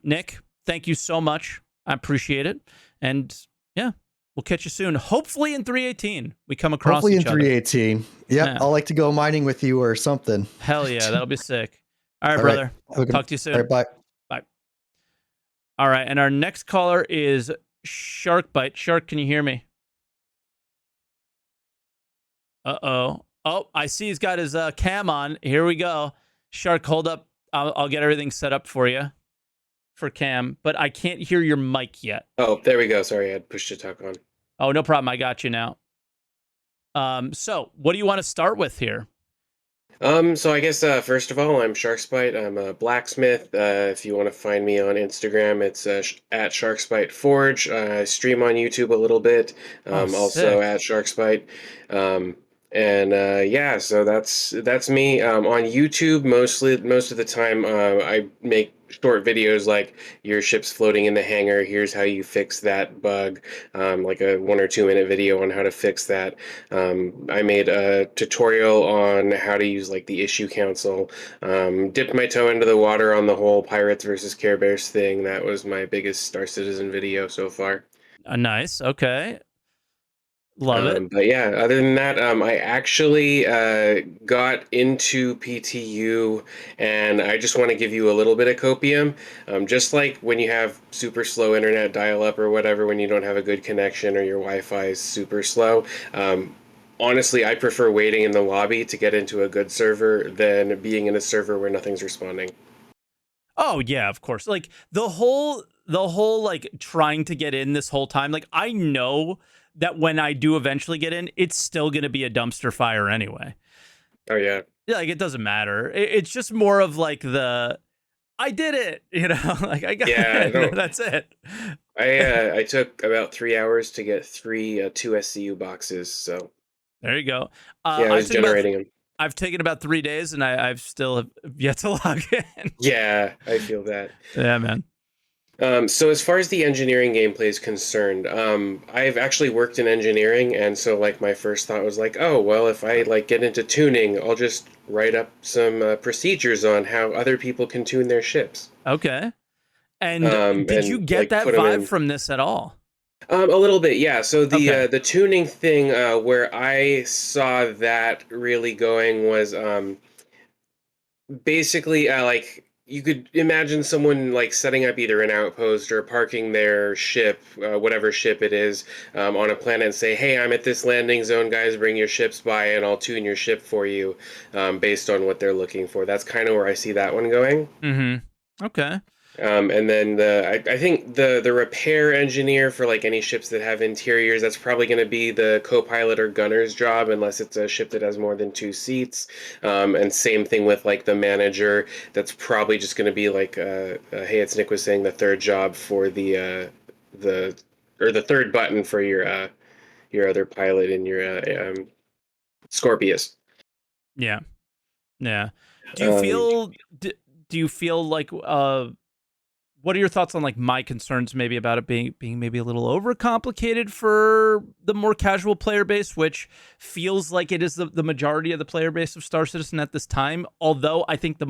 Nick, thank you so much. I appreciate it. And yeah, we'll catch you soon. Hopefully in 318 we come across Hopefully each in 318. Yep, yeah. I'll like to go mining with you or something. Hell yeah, that'll be sick. All right, brother. Talk to you soon. All right, bye. Bye. All right, and our next caller is Sharkbite. Shark, can you hear me? Uh-oh. Oh, I see he's got his cam on. Here we go. Shark, hold up. I'll get everything set up for you for cam, but I can't hear your mic yet. Oh, there we go. Sorry, I had push to talk on. Oh, no problem. I got you now. So what do you want to start with here? So I guess first of all, I'm Sharkspite. I'm a blacksmith. If you want to find me on Instagram, it's at Sharkspite Forge. I stream on YouTube a little bit. Also at Sharkspite. Yeah, so that's me. On YouTube, most of the time, I make short videos like your ship's floating in the hangar. Here's how you fix that bug. Like a 1 or 2 minute video on how to fix that. I made a tutorial on how to use like the issue council. Dipped my toe into the water on the whole Pirates versus Care Bears thing. That was my biggest Star Citizen video so far. Nice. Okay. Love it. But yeah, other than that, I actually got into PTU, and I just want to give you a little bit of copium. Just like when you have super slow internet dial-up or whatever, when you don't have a good connection or your Wi-Fi is super slow. Honestly, I prefer waiting in the lobby to get into a good server than being in a server where nothing's responding. Oh yeah, of course. Like the whole like trying to get in this whole time, like I know that when I do eventually get in, it's still going to be a dumpster fire anyway. Oh, yeah. Yeah, like, it doesn't matter. It's just more of, like, I did it, you know? Like, I got it. That's it. I took about 3 hours to get 2 SCU boxes, so... There you go. Yeah, I was generating them. I've taken about 3 days, and I've still have yet to log in. Yeah, I feel that. Yeah, man. So as far as the engineering gameplay is concerned, I've actually worked in engineering, and so like my first thought was like, oh, well, if I like get into tuning, I'll just write up some procedures on how other people can tune their ships. Okay. And did you get that vibe from this at all? A little bit, yeah. So the tuning thing, where I saw that really going was basically like. You could imagine someone like setting up either an outpost or parking their ship, whatever ship it is, on a planet and say, hey, I'm at this landing zone, guys, bring your ships by and I'll tune your ship for you based on what they're looking for. That's kind of where I see that one going. Mm-hmm. Okay. And then I think the repair engineer for like any ships that have interiors, that's probably going to be the co-pilot or gunner's job, unless it's a ship that has more than 2 seats. And same thing with like the manager. That's probably just going to be like, hey, it's Nick was saying, the third job for the third button for your other pilot in your Scorpius. Yeah. Yeah. Do you feel like what are your thoughts on like my concerns maybe about it being maybe a little overcomplicated for the more casual player base, which feels like it is the majority of the player base of Star Citizen at this time? Although I think the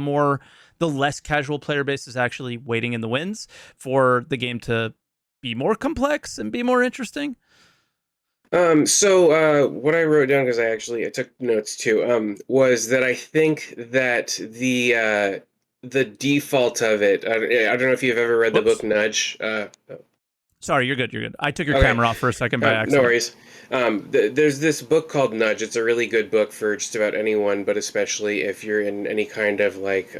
less casual player base is actually waiting in the wings for the game to be more complex and be more interesting. So what I wrote down, because I took notes too, was that I think that the default of it, I don't know if you've ever read the book Nudge. Sorry, you're good. You're good. I took your Okay. camera off for a second by accident. No worries. There's this book called Nudge. It's a really good book for just about anyone, but especially if you're in any kind of like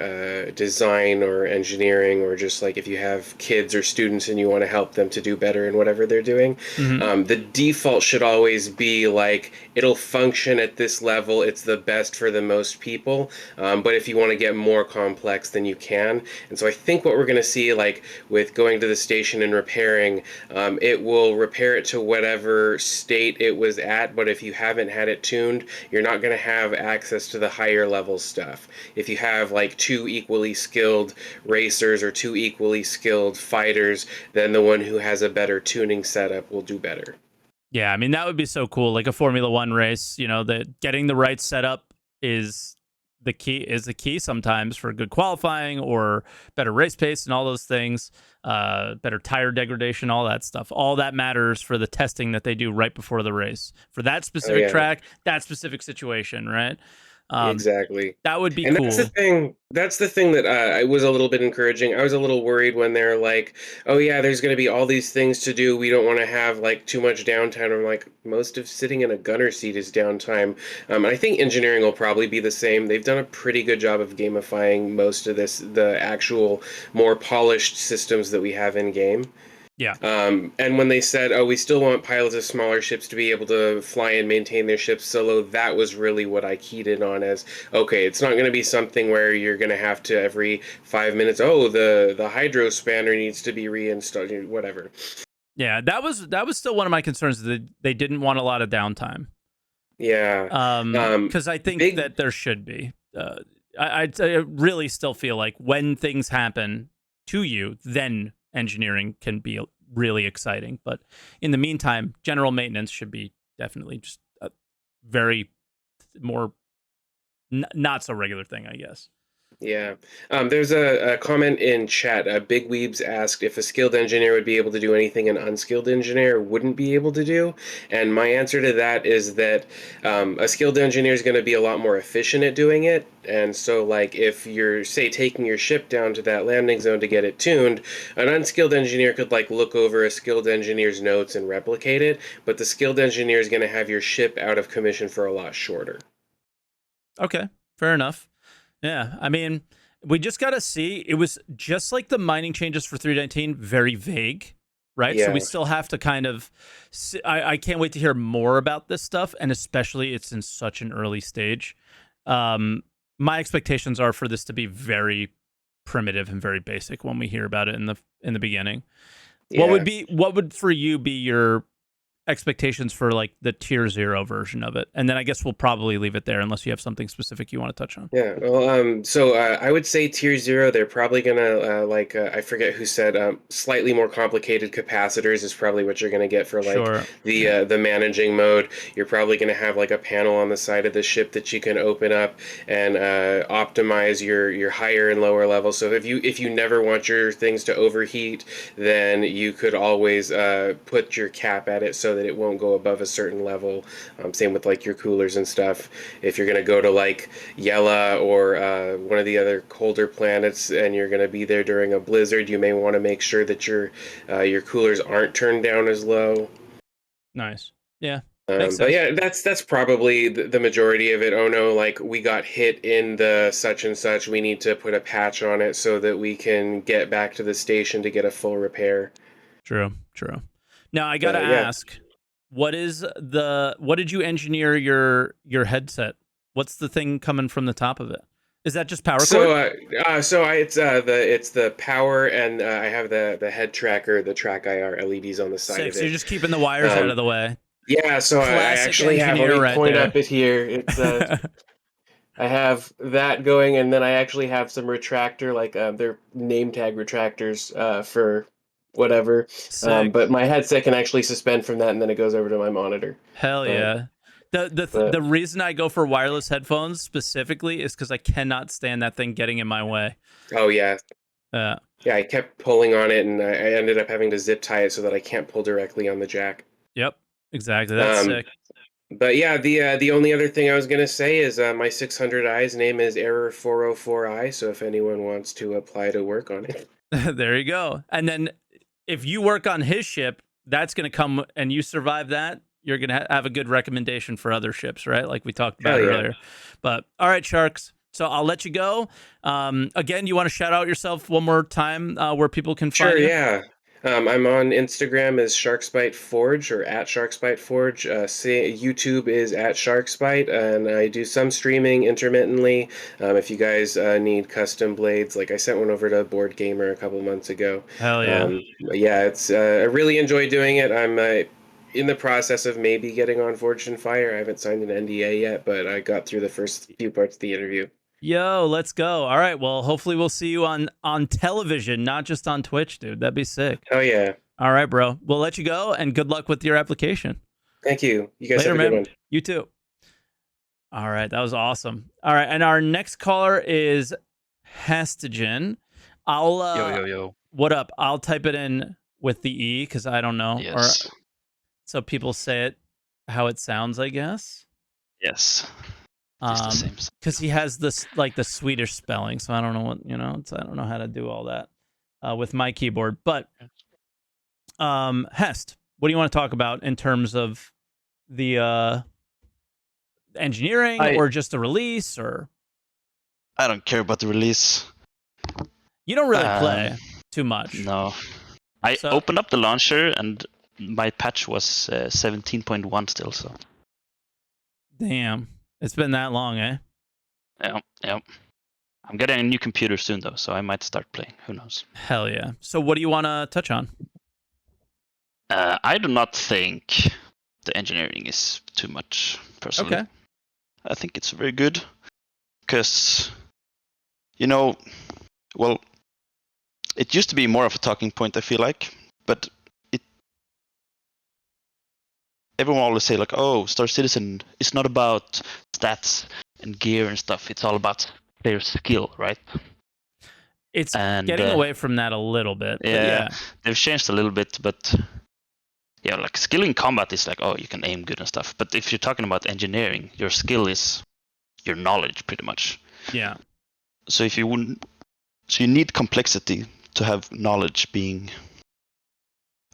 design or engineering, or just like if you have kids or students and you want to help them to do better in whatever they're doing. The default should always be like, it'll function at this level. It's the best for the most people. But if you want to get more complex, then you can. And so I think what we're going to see, like with going to the station and repairing, it will repair it to whatever state it was at, but if you haven't had it tuned, you're not going to have access to the higher level stuff. If you have like two equally skilled racers or two equally skilled fighters, then the one who has a better tuning setup will do better. Yeah, I mean, that would be so cool. Like a Formula One race, you know, that getting the right setup is the key sometimes for good qualifying or better race pace and all those things, better tire degradation, all that stuff. All that matters for the testing that they do right before the race for that specific track, that specific situation, right? Exactly. That would be and cool. That's the thing that I was a little bit encouraging. I was a little worried when they're like, oh yeah, there's going to be all these things to do. We don't want to have like too much downtime. I'm like, most of sitting in a gunner seat is downtime. And I think engineering will probably be the same. They've done a pretty good job of gamifying most of the actual more polished systems that we have in game. Yeah. And when they said, oh, we still want pilots of smaller ships to be able to fly and maintain their ships solo, that was really what I keyed in on as, okay, it's not going to be something where you're going to have to every 5 minutes, oh, the hydro spanner needs to be reinstalled, whatever. Yeah, that was still one of my concerns, that they didn't want a lot of downtime. Yeah. Because I think that there should be. I really still feel like when things happen to you, then engineering can be really exciting. But in the meantime, general maintenance should be definitely just a very more not so regular thing, I guess. Yeah. There's a comment in chat. Big Weebs asked if a skilled engineer would be able to do anything an unskilled engineer wouldn't be able to do. And my answer to that is that a skilled engineer is going to be a lot more efficient at doing it. And so, like, if you're, say, taking your ship down to that landing zone to get it tuned, an unskilled engineer could, like, look over a skilled engineer's notes and replicate it. But the skilled engineer is going to have your ship out of commission for a lot shorter. Okay, fair enough. Yeah, I mean, we just got to see. It was just like the mining changes for 319, very vague, right? Yeah. So we still have to kind of... I can't wait to hear more about this stuff, and especially it's in such an early stage. My expectations are for this to be very primitive and very basic when we hear about it in the beginning. Yeah. What would for you be your expectations for like the tier 0 version of it? And then I guess we'll probably leave it there unless you have something specific you want to touch on. Yeah, well, so I would say tier 0, they're probably gonna I forget who said slightly more complicated capacitors is probably what you're gonna get for like Sure. the managing mode. You're probably gonna have like a panel on the side of the ship that you can open up and optimize your higher and lower levels. So if you never want your things to overheat, then you could always put your cap at it so that it won't go above a certain level. Same with like your coolers and stuff. If you're gonna go to like Yella or one of the other colder planets and you're going to be there during a blizzard, you may want to make sure that your coolers aren't turned down as low. Nice. Yeah. But yeah, that's probably the majority of it. Oh no, like we got hit in the such and such, we need to put a patch on it so that we can get back to the station to get a full repair. True. Now I gotta ask, what did you engineer your headset? What's the thing coming from the top of it? Is that just power cord? It's the power, and I have the head tracker, the track IR LEDs on the side of it. So you're just keeping the wires out of the way. Yeah, so I actually have point up it here. It's I have that going, and then I actually have some retractor, like they're name tag retractors for whatever. But my headset can actually suspend from that, and then it goes over to my monitor. Hell yeah. The reason I go for wireless headphones specifically is because I cannot stand that thing getting in my way. Oh, yeah. Yeah, I kept pulling on it, and I ended up having to zip tie it so that I can't pull directly on the jack. Yep, exactly. That's sick. But yeah, the only other thing I was going to say is my 600i's name is Error404i, so if anyone wants to apply to work on it. There you go. And then if you work on his ship, that's going to come, and you survive that, you're going to have a good recommendation for other ships, right? Like we talked about earlier. But all right, Sharks. So I'll let you go. Again, you want to shout out yourself one more time where people can find you? Sure, yeah. I'm on Instagram as Sharksbite Forge or at Sharksbite Forge. YouTube is at Sharksbite, and I do some streaming intermittently. If you guys need custom blades, like I sent one over to Board Gamer a couple months ago. Hell yeah. Yeah, it's I really enjoy doing it. I'm in the process of maybe getting on Forged in Fire. I haven't signed an NDA yet, but I got through the first few parts of the interview. Yo, let's go. All right. Well, hopefully we'll see you on television, not just on Twitch, dude. That'd be sick. Oh, yeah. All right, bro. We'll let you go, and good luck with your application. Thank you. You guys Later, have a good one. You too. All right. That was awesome. All right. And our next caller is Hastigen. Yo. What up? I'll type it in with the E because I don't know. Yes. Or, so people say it how it sounds, I guess. Yes. It's the same. Because he has this like the Swedish spelling, so I don't know what I don't know how to do all that with my keyboard. But Hest, what do you want to talk about in terms of the engineering or just the release? Or I don't care about the release. You don't really play too much. No, I opened up the launcher and my patch was 17.1 still. So damn. It's been that long, eh? Yeah. I'm getting a new computer soon, though, so I might start playing. Who knows? Hell yeah. So what do you want to touch on? I do not think the engineering is too much, personally. Okay. I think it's very good. Because, well, it used to be more of a talking point, I feel like. But everyone always say, like, oh, Star Citizen, it's not about stats and gear and stuff. It's all about player skill, right? It's getting away from that a little bit. Yeah, they've changed a little bit, but yeah, like skill in combat is like, oh, you can aim good and stuff. But if you're talking about engineering, your skill is your knowledge, pretty much. Yeah. So you need complexity to have knowledge being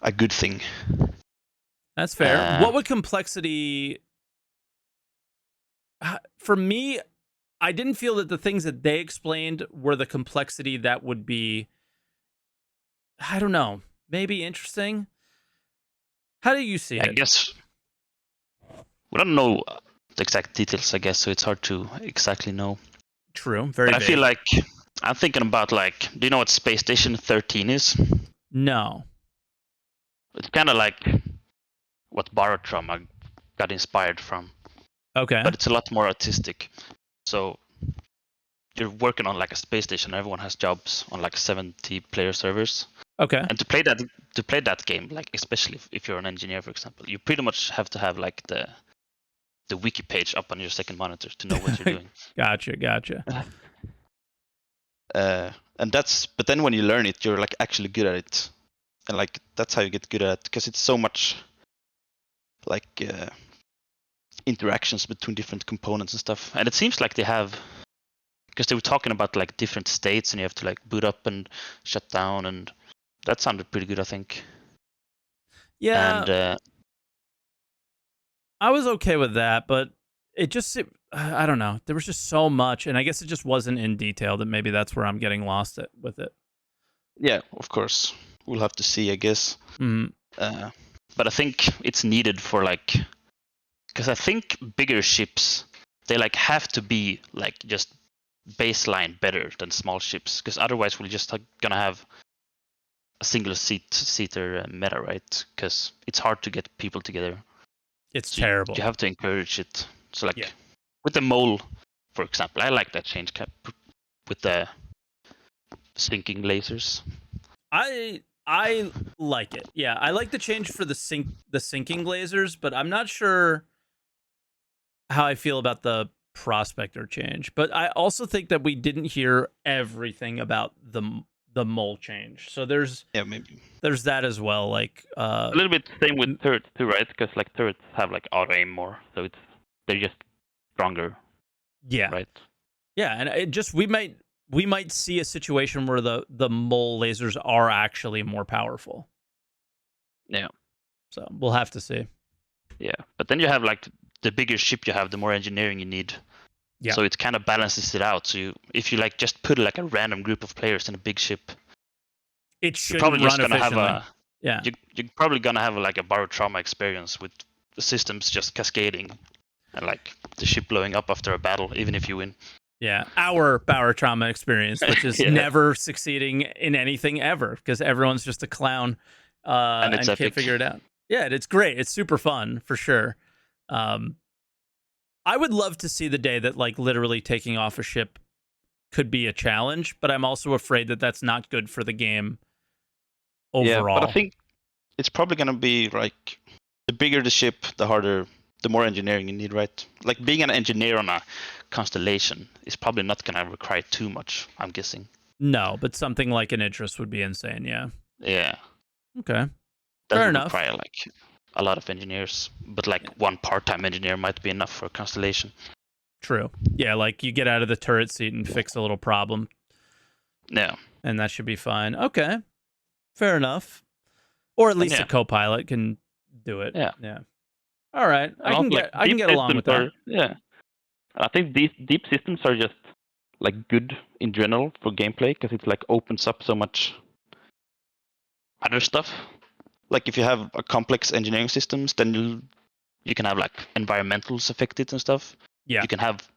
a good thing. That's fair. What would complexity... For me, I didn't feel that the things that they explained were the complexity that would be, I don't know, maybe interesting. How do you see it? I guess we don't know the exact details, I guess, so it's hard to exactly know. True. Very But I feel like I'm thinking about, like, do you know what Space Station 13 is? No. It's kind of like what Barotrauma got inspired from. Okay. But it's a lot more artistic. So you're working on like a space station. Everyone has jobs on like 70 player servers. Okay. And to play that game, like especially if you're an engineer, for example, you pretty much have to have like the wiki page up on your second monitor to know what you're doing. Gotcha. But then when you learn it, you're like actually good at it, and like that's how you get good at it, because it's so much like interactions between different components and stuff. And it seems like they have, because they were talking about like different states and you have to like boot up and shut down, and that sounded pretty good, I think. Yeah. And I was okay with that, but it just, I don't know. There was just so much, and I guess it just wasn't in detail, that maybe that's where I'm getting lost with it. Yeah, of course. We'll have to see, I guess. Mm-hmm. But I think it's needed for like, because I think bigger ships, they like have to be like just baseline better than small ships, because otherwise we're just gonna have a single seater meta, right? Because it's hard to get people together. It's terrible. You have to encourage it. So like with the mole, for example, I like that change cap with the sinking lasers. I like it. Yeah, I like the change for the sinking lasers, but I'm not sure how I feel about the Prospector change. But I also think that we didn't hear everything about the mole change. So there's that as well. Like a little bit same with turrets too, right? Because like turrets have like auto aim more, so they're just stronger. Yeah. Right. Yeah, and it just we might see a situation where the mole lasers are actually more powerful. Yeah. So we'll have to see. Yeah, but then you have like the bigger ship you have, the more engineering you need. Yeah. So it kind of balances it out. So if you like just put like a random group of players in a big ship, It you're shouldn't probably just run gonna have efficiently. a you're probably gonna have like a borrowed trauma experience with the systems just cascading and like the ship blowing up after a battle, even if you win. Yeah, our Bauer trauma experience, which is Yeah. never succeeding in anything ever because everyone's just a clown and it's can't epic. figure it out. Yeah, it's great. It's super fun for sure. I would love to see the day that like literally taking off a ship could be a challenge, but I'm also afraid that that's not good for the game overall. Yeah, but I think it's probably gonna be like the bigger the ship, the harder, the more engineering you need, right? Like being an engineer on a Constellation is probably not gonna require too much, I'm guessing. No, but something like an Idris would be insane. Yeah. Yeah. Okay. That Fair would enough. require like a lot of engineers, but like one part-time engineer might be enough for a Constellation. True. Yeah, like you get out of the turret seat and fix a little problem, Yeah. and that should be fine. Okay. Fair enough. Or at least a co-pilot can do it. Yeah. Yeah. All right. I And can also, get along with that. Yeah. I think these deep systems are just like good in general for gameplay because it's like opens up so much Other stuff. Like if you have a complex engineering systems, then you can have like environmentals affected and stuff. Yeah. You can have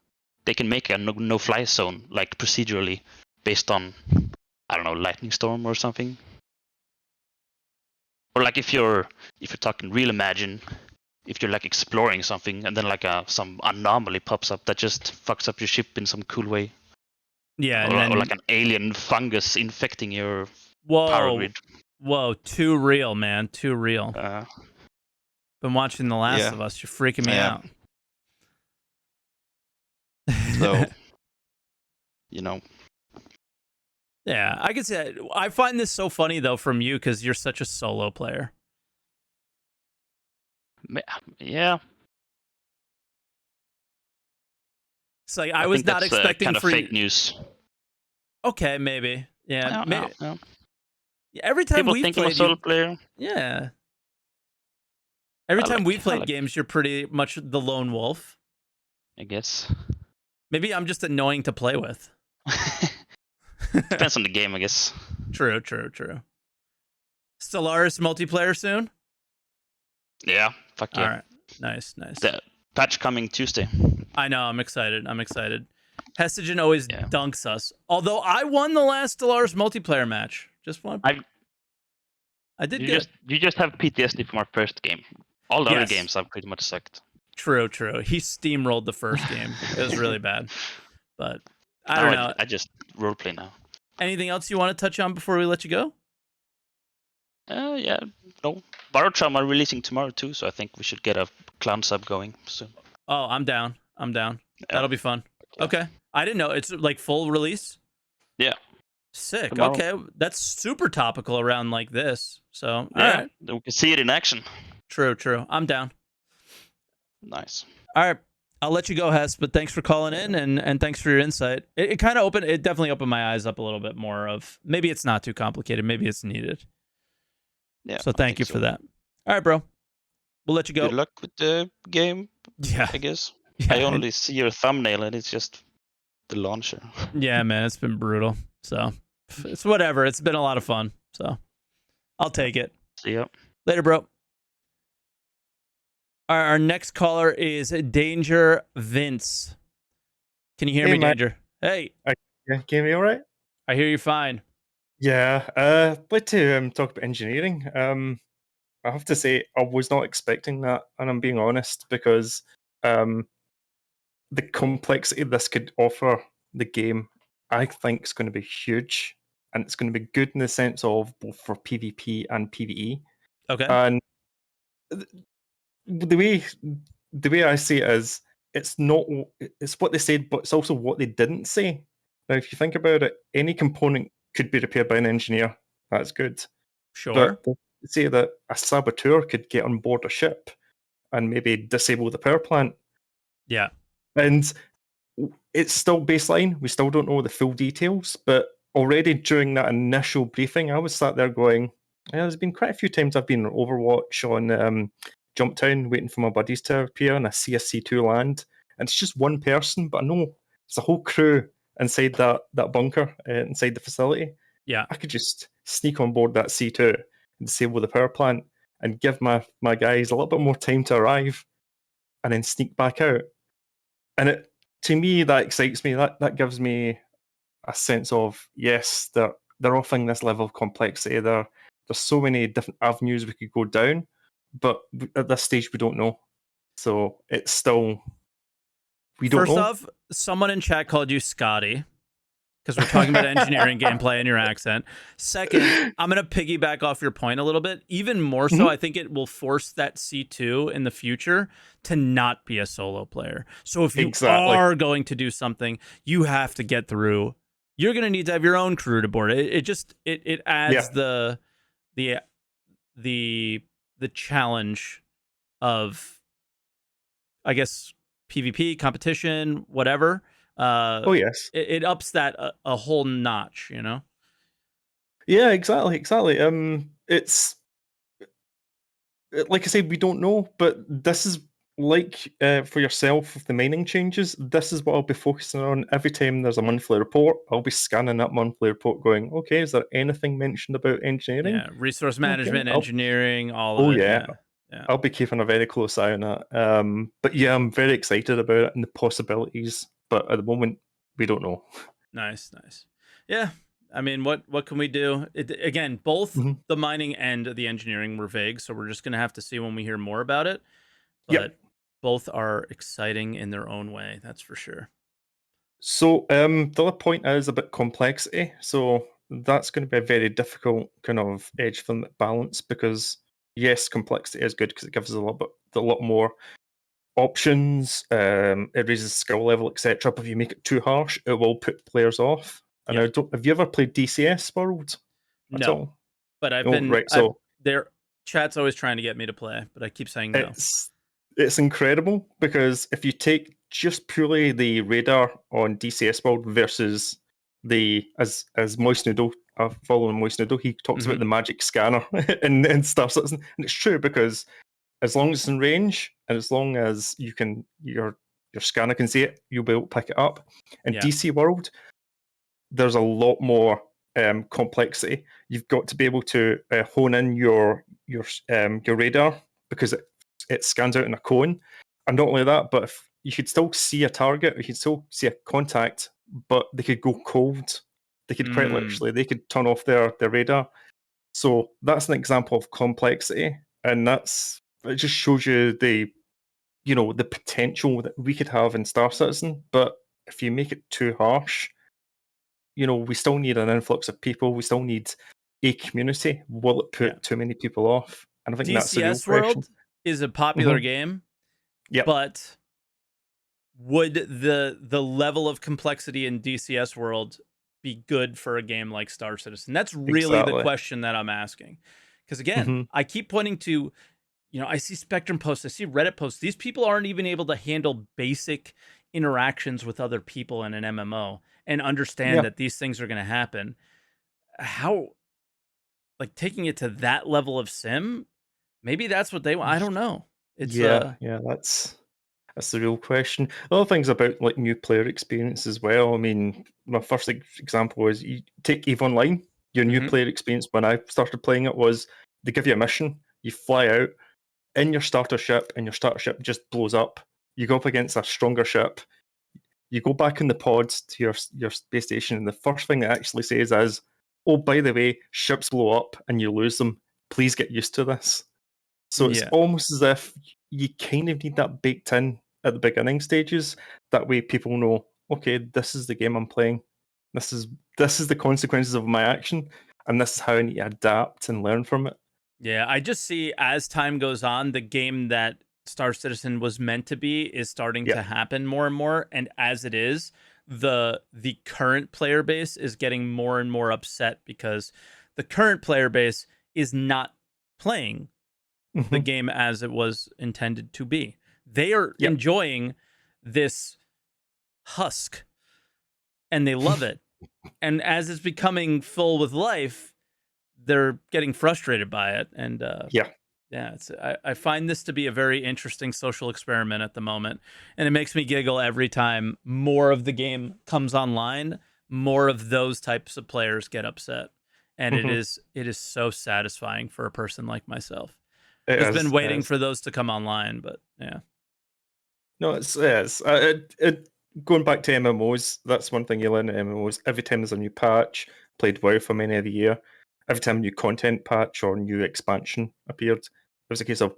they can make a no-fly zone like procedurally based on I don't know, lightning storm or something. Or like if you're talking real imagine, if you're like exploring something and then like some anomaly pops up that just fucks up your ship in some cool way. Yeah. Or like an alien fungus infecting your Whoa. power grid. Whoa, too real, man. Too real. Been watching The Last yeah. of Us. You're freaking me out. So, you know. Yeah, I can say I find this so funny though from you because you're such a solo player. Yeah. It's like I was not expecting kind of for fake you. news. Okay, maybe. Yeah. No. Every time People we think I'm a played, solo player. yeah. Every time we played games, you're pretty much the lone wolf. I guess. Maybe I'm just annoying to play with. Depends on the game, I guess. True. Stellaris multiplayer soon? Yeah, fuck yeah. All right, nice. The patch coming Tuesday. I know, I'm excited. Hestigen always dunks us. Although I won the last Stellaris multiplayer match. I did good. You just have PTSD from our first game. All the other games have pretty much sucked. True. He steamrolled the first game. It was really bad. But I don't know. I just roleplay now. Anything else you want to touch on before we let you go? Yeah, no. Barotraum are releasing tomorrow too, so I think we should get a clan sub going soon. Oh, I'm down. That'll be fun. Okay. I didn't know. It's like full release? Yeah. Sick. Tomorrow. Okay. That's super topical around like this. So, yeah, all right. We can see it in action. True. I'm down. Nice. All right. I'll let you go, Hess, but thanks for calling in and thanks for your insight. It definitely opened my eyes up a little bit more of maybe it's not too complicated. Maybe it's needed. Yeah. So thank you for that. All right, bro. We'll let you go. Good luck with the game. Yeah. I guess. Yeah, I only see your thumbnail and it's just the launcher. Yeah, man. It's been brutal. So it's whatever. It's been a lot of fun. So I'll take it. See ya. Later, bro. Our next caller is Danger Vince. Can you hear me, man. Danger? Hey. Yeah, can you hear me all right? I hear you fine. Yeah, I'd like to talk about engineering. I have to say, I was not expecting that, and I'm being honest, because the complexity this could offer the game, I think, is going to be huge, and it's going to be good in the sense of both for PvP and PvE. Okay. And the way I see it is, it's what they said, but it's also what they didn't say. Now, if you think about it, any component could be repaired by an engineer. That's good. Sure. But they say that a saboteur could get on board a ship and maybe disable the power plant. Yeah. And it's still baseline. We still don't know the full details. But already during that initial briefing, I was sat there going, Yeah, there's been quite a few times I've been on Overwatch on Jump Town waiting for my buddies to appear, and I see a C2 land, and it's just one person, but I know it's a whole crew inside that bunker, inside the facility. Yeah. I could just sneak on board that C2 and disable the power plant and give my guys a little bit more time to arrive and then sneak back out. And to me, that excites me. That gives me a sense of, yes, they're offering this level of complexity. There's so many different avenues we could go down, but at this stage we don't know. So it's still, we don't know. First off, someone in chat called you Scotty because we're talking about engineering gameplay and your accent. Second, I'm going to piggyback off your point a little bit. Even more so, I think it will force that C2 in the future to not be a solo player. So if you are going to do something, you have to get through. You're going to need to have your own crew to board. It adds the challenge of, I guess, PvP, competition, whatever. Yes. It ups that a whole notch, you know? Yeah, exactly. It's, like I said, we don't know, but this is like for yourself with the mining changes, this is what I'll be focusing on every time there's a monthly report. I'll be scanning that monthly report going, okay, is there anything mentioned about engineering? Yeah, resource management, engineering, all of it. Yeah. I'll be keeping a very close eye on that. But yeah, I'm very excited about it and the possibilities. But at the moment, we don't know. Nice. Yeah, I mean, what can we do? Again, both the mining and the engineering were vague, so we're just going to have to see when we hear more about it. But both are exciting in their own way, that's for sure. So the other point is about complexity. So that's going to be a very difficult kind of edge for them to balance because, yes, complexity is good because it gives us a lot more options. It raises skill level, etc. But if you make it too harsh, it will put players off. And have you ever played DCS World at all? But their chat's always trying to get me to play, but I keep saying no. It's incredible because if you take just purely the radar on DCS World versus as Moist Noodle, following Moist Noodle, he talks about the magic scanner in Star Citizen, and it's true because as long as it's in range and as long as your scanner can see it, you'll be able to pick it up. In DC World, there's a lot more complexity. You've got to be able to hone in your radar because it scans out in a cone, and not only that, but if you could still see a target, you could still see a contact, but they could go cold. They could quite literally, they could turn off their radar. So that's an example of complexity, and it just shows you the potential that we could have in Star Citizen. But if you make it too harsh, we still need an influx of people. We still need a community. Will it put too many people off? And I think that's the real question. World is a popular game, but would the level of complexity in DCS World be good for a game like Star Citizen? That's really the question that I'm asking. Because again, I keep pointing to, I see Spectrum posts, I see Reddit posts. These people aren't even able to handle basic interactions with other people in an MMO and understand that these things are going to happen. How, taking it to that level of sim, maybe that's what they want. I don't know. It's that's the real question. Other things about new player experience as well. I mean, my first example is you take EVE Online. Your new player experience when I started playing it was they give you a mission, you fly out in your starter ship, and your starter ship just blows up. You go up against a stronger ship. You go back in the pods to your space station, and the first thing it actually says is, "Oh, by the way, ships blow up and you lose them. Please get used to this." So it's almost as if you kind of need that baked in at the beginning stages. That way people know, okay, this is the game I'm playing. This is the consequences of my action, and this is how I need to adapt and learn from it. Yeah, I just see as time goes on, the game that Star Citizen was meant to be is starting to happen more and more. And as it is, the current player base is getting more and more upset because the current player base is not playing the game as it was intended to be. They are enjoying this husk and they love it. And as it's becoming full with life, they're getting frustrated by it, and Yeah. it's I find this to be a very interesting social experiment at the moment, and it makes me giggle every time more of the game comes online. More of those types of players get upset, and it is so satisfying for a person like myself. I've been waiting for those to come online, but yeah. No, it's going back to MMOs. That's one thing you learn in MMOs. Every time there's a new patch, played WoW for many of the year. Every time a new content patch or new expansion appeared, it was a case of,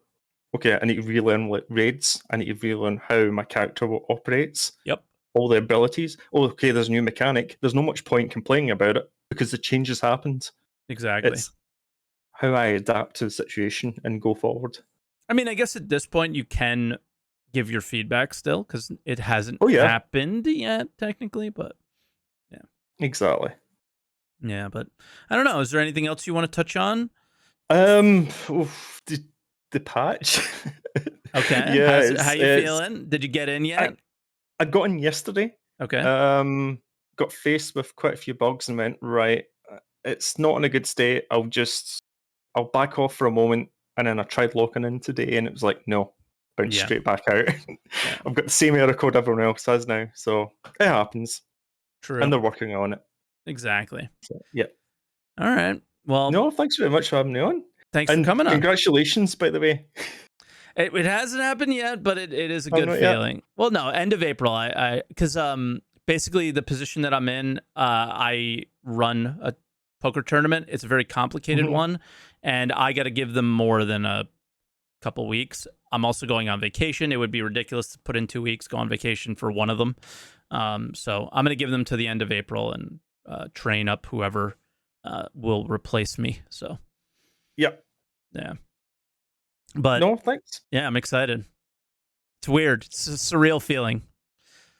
okay, I need to relearn raids. I need to relearn how my character operates. Yep. All the abilities. Oh, okay, there's a new mechanic. There's no much point complaining about it because the changes happened. Exactly. It's how I adapt to the situation and go forward. I mean, I guess at this point you can give your feedback still because it hasn't happened yet, technically, but yeah. Exactly. Yeah, but I don't know. Is there anything else you want to touch on? The patch. Okay. Yeah. How you feeling? Did you get in yet? I got in yesterday. Okay. Got faced with quite a few bugs and went, right, it's not in a good state. I'll back off for a moment. And then I tried locking in today and it was like, no, bounce straight back out. I've got the same error code everyone else has now. So it happens. True. And they're working on it. Exactly. So, yeah. All right. Well, no, thanks very much for having me on. Thanks for coming on. Congratulations, by the way. It hasn't happened yet, but it is a good feeling. Yet. Well, no, end of April. Because basically the position that I'm in, I run a poker tournament. It's a very complicated one, and I got to give them more than a couple weeks. I'm also going on vacation. It would be ridiculous to put in 2 weeks, go on vacation for one of them. So I'm going to give them to the end of April and train up whoever will replace me. So, yeah. But no, thanks. Yeah, I'm excited. It's weird. It's a surreal feeling.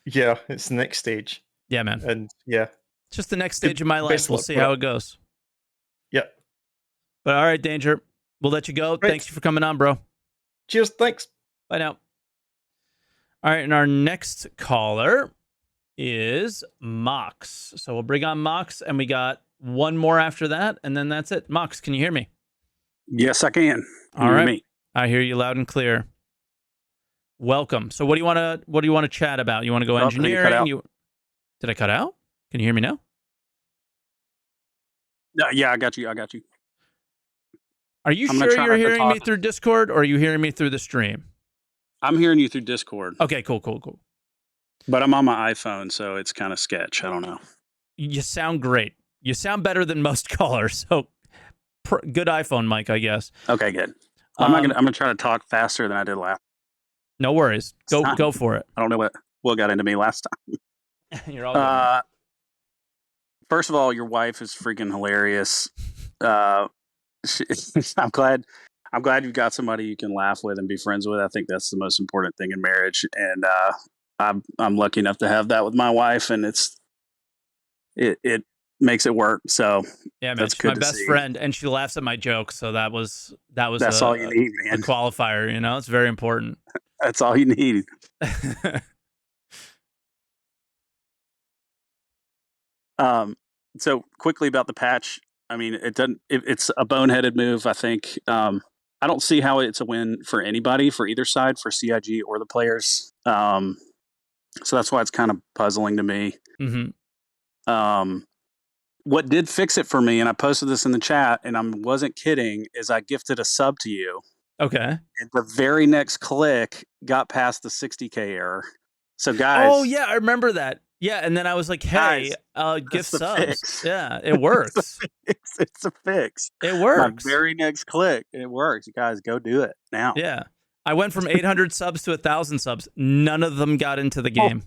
Yeah, it's the next stage. Yeah, man. And yeah, it's just the next stage of my life. We'll see how it goes. Yeah. But all right, Danger. We'll let you go. Right. Thanks for coming on, bro. Cheers. Thanks. Bye now. All right, and our next caller is Mox. So we'll bring on Mox, and we got one more after that, and then that's it. Mox, can you hear me? Yes, I can. All right. Me? I hear you loud and clear. Welcome. So what do you want to chat about? You want to go engineering? Did I cut out? Can you hear me now? Yeah, I got you. Are you sure you're hearing me through Discord, or are you hearing me through the stream? I'm hearing you through Discord. Okay, cool. But I'm on my iPhone, so it's kind of sketch. I don't know. You sound great. You sound better than most callers. So good iPhone mic, I guess. Okay, good. I'm gonna try to talk faster than I did last. No worries. Go for it. I don't know what got into me last time. You're all good. First of all, your wife is freaking hilarious. I'm glad you've got somebody you can laugh with and be friends with. I think that's the most important thing in marriage, and I'm lucky enough to have that with my wife, and it makes it work. So yeah, man, that's she's good my best friend, and she laughs at my jokes. So that's all you need, man. A qualifier, it's very important. That's all you need. So quickly about the patch. I mean, it's a boneheaded move. I think. I don't see how it's a win for anybody, for either side, for CIG or the players. So that's why it's kind of puzzling to me. Mm-hmm. What did fix it for me, and I posted this in the chat, and I wasn't kidding, is I gifted a sub to you. Okay. And the very next click got past the 60K error. So guys. Oh yeah, I remember that. Yeah, and then I was like, hey, gift subs. Fix. Yeah, it works. It's a fix. It works. My very next click, it works. You guys go do it now. Yeah. I went from 800 subs to 1,000 subs. None of them got into the game.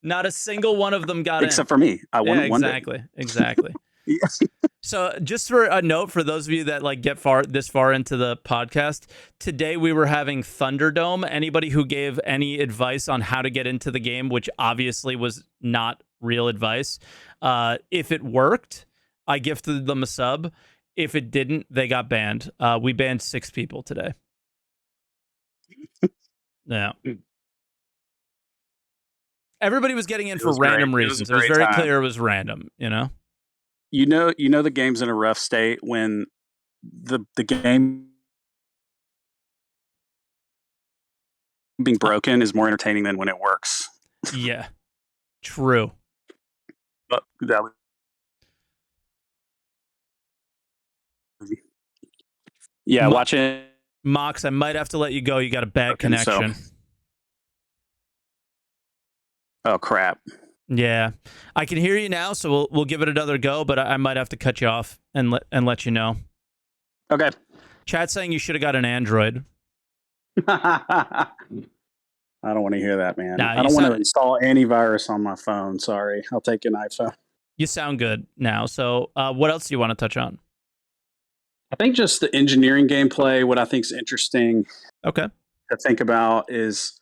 Not a single one of them got Except for me. I won one day. Exactly. So just for a note for those of you that get this far into the podcast, today we were having Thunderdome. Anybody who gave any advice on how to get into the game, which obviously was not real advice, if it worked, I gifted them a sub. If it didn't, they got banned. We banned 6 people today. Yeah. Everybody was getting in It for was great. random It was a reasons. It was great very time. clear it was random, you know? You know the game's in a rough state when the game being broken is more entertaining than when it works. Yeah. True. But that was, yeah, Ma- watching. Mox, I might have to let you go. You got a bad Okay, so- connection. Oh crap! Yeah. I can hear you now, so we'll give it another go, but I might have to cut you off and let you know. Okay. Chat's saying you should have got an Android. I don't want to hear that, man. Nah, I don't want to install antivirus on my phone. Sorry, I'll take an iPhone. You sound good now. So what else do you want to touch on? I think just the engineering gameplay. What I think is interesting Okay. to think about is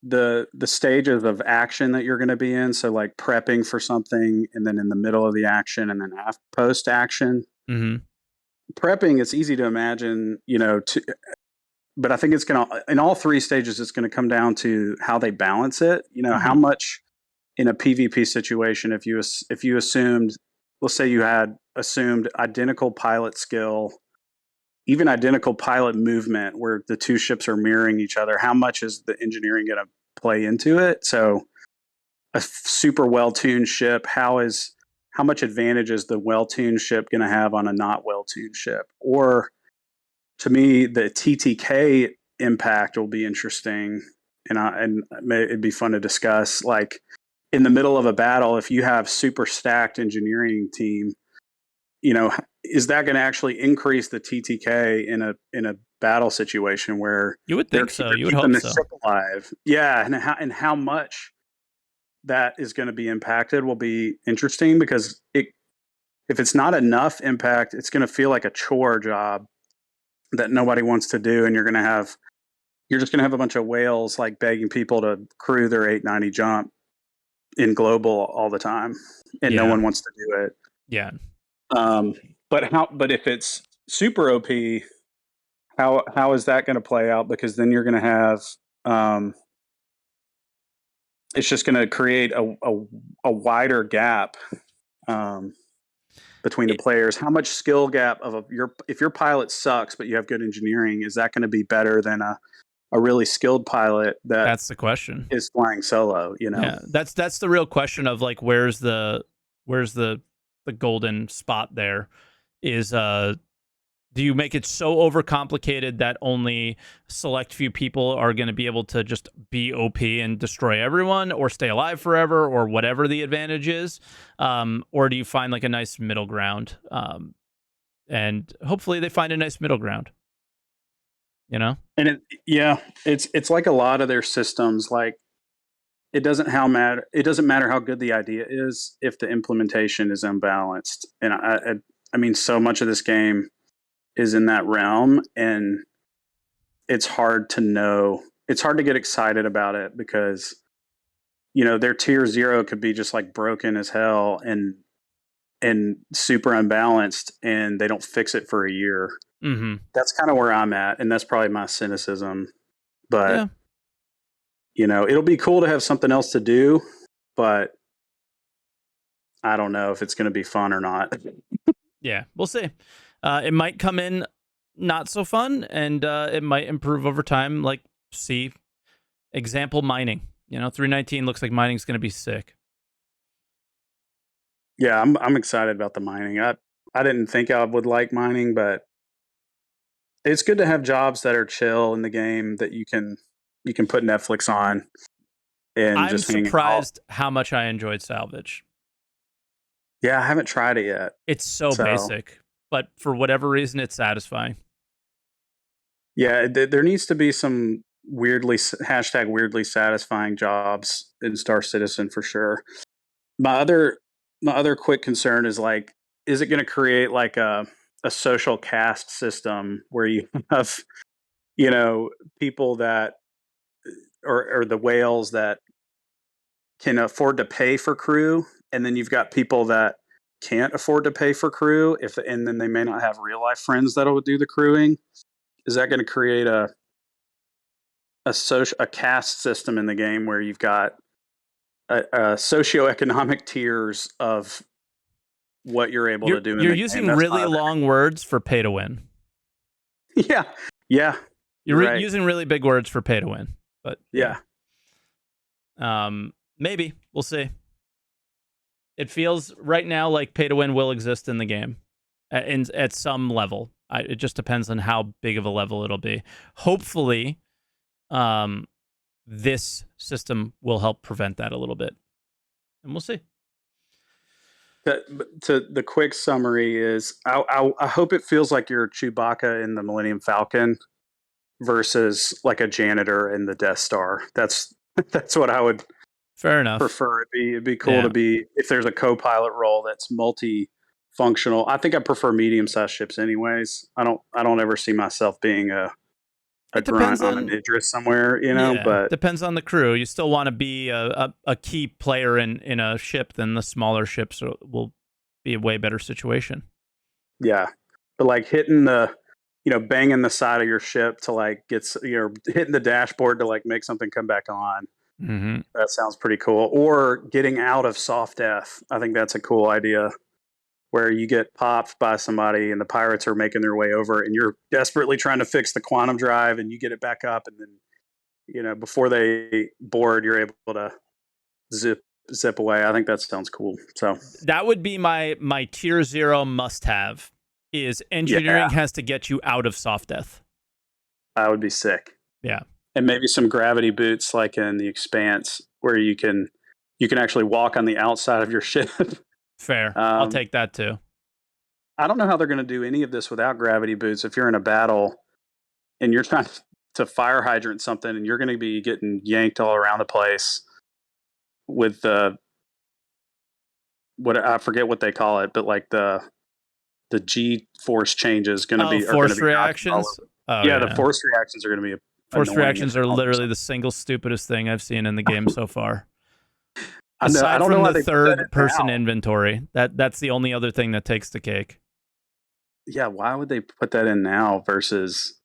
the stages of action that you're going to be in. So like prepping for something, and then in the middle of the action, and then post action. Mm-hmm. Prepping, it's easy to imagine, but I think it's going to, in all three stages, it's going to come down to how they balance it. How much in a PvP situation, if you assumed, let's say you had assumed identical pilot skill, even identical pilot movement, where the two ships are mirroring each other, how much is the engineering going to play into it? So a super well-tuned ship, how much advantage is the well-tuned ship going to have on a not well-tuned ship? Or to me, the TTK impact will be interesting, and it'd be fun to discuss. Like in the middle of a battle, if you have super stacked engineering team, is that going to actually increase the TTK in a battle situation where you would think so? You would keeping hope the so. ship alive? Yeah, and how much that is going to be impacted will be interesting, because if it's not enough impact, it's going to feel like a chore job that nobody wants to do, and you're just going to have a bunch of whales like begging people to crew their 890 jump in global all the time, and no one wants to do it. Yeah. But if it's super OP, how is that going to play out? Because then you're going to have it's just going to create a wider gap between the players. How much skill gap if your pilot sucks but you have good engineering, is that going to be better than a really skilled pilot that's the question, is flying solo? Yeah, that's the real question of like where's the golden spot there is do you make it so overcomplicated that only select few people are going to be able to just be OP and destroy everyone or stay alive forever or whatever the advantage is? Or do you find like a nice middle ground? And hopefully they find a nice middle ground, And it's like a lot of their systems, like it doesn't matter how good the idea is if the implementation is unbalanced. And I mean, so much of this game is in that realm, and it's hard to know. It's hard to get excited about it because, their tier 0 could be just like broken as hell and super unbalanced, and they don't fix it for a year. Mm-hmm. That's kind of where I'm at, and that's probably my cynicism. But it'll be cool to have something else to do, but I don't know if it's going to be fun or not. Yeah, we'll see. It might come in not so fun, and it might improve over time. Like, see, example mining. 319 looks like mining's going to be sick. Yeah, I'm excited about the mining. I didn't think I would like mining, but it's good to have jobs that are chill in the game that you can put Netflix on. And I'm just hang surprised out. how much I enjoyed salvage. Yeah, I haven't tried it yet. It's so basic, but for whatever reason, it's satisfying. Yeah, there needs to be some weirdly satisfying jobs in Star Citizen for sure. My other quick concern is like, is it going to create like a social caste system where you have, people that or the whales that can afford to pay for crew, and then you've got people that can't afford to pay for crew, and then they may not have real life friends that'll do the crewing. Is that going to create a caste system in the game where you've got socioeconomic tiers of what you're able to do. You're using really long words for pay to win. Yeah. You're right. using really big words for pay to win. But yeah. Maybe we'll see. It feels right now like pay to win will exist in the game, at some level. It just depends on how big of a level it'll be. Hopefully, this system will help prevent that a little bit, and we'll see. The quick summary is, I hope it feels like you're Chewbacca in the Millennium Falcon versus like a janitor in the Death Star. That's what I would Fair enough. prefer. It'd be cool to be, if there's a co-pilot role that's multi-functional. I think I prefer medium-sized ships anyways. I don't ever see myself being a grunt on an Idris somewhere, but depends on the crew. You still want to be a key player in a ship, then the smaller ships will be a way better situation. Yeah. But like hitting banging the side of your ship to like hitting the dashboard to like make something come back on. Mm-hmm. That sounds pretty cool. Or getting out of soft death. I think that's a cool idea, where you get popped by somebody and the pirates are making their way over and you're desperately trying to fix the quantum drive and you get it back up, and then, before they board, you're able to zip away. I think that sounds cool. So that would be my tier 0 must have, is engineering has to get you out of soft death. That would be sick. Yeah. And maybe some gravity boots like in The Expanse, where you can actually walk on the outside of your ship. Fair. I'll take that too. I don't know how they're going to do any of this without gravity boots. If you're in a battle and you're trying to fire hydrant something and you're going to be getting yanked all around the place with I forget what they call it, but like the G force changes going to be force reactions. The force reactions are going to be force reactions are literally the single stupidest thing I've seen in the game so far. Aside from the third person inventory, that's the only other thing that takes the cake. Yeah, why would they put that in now versus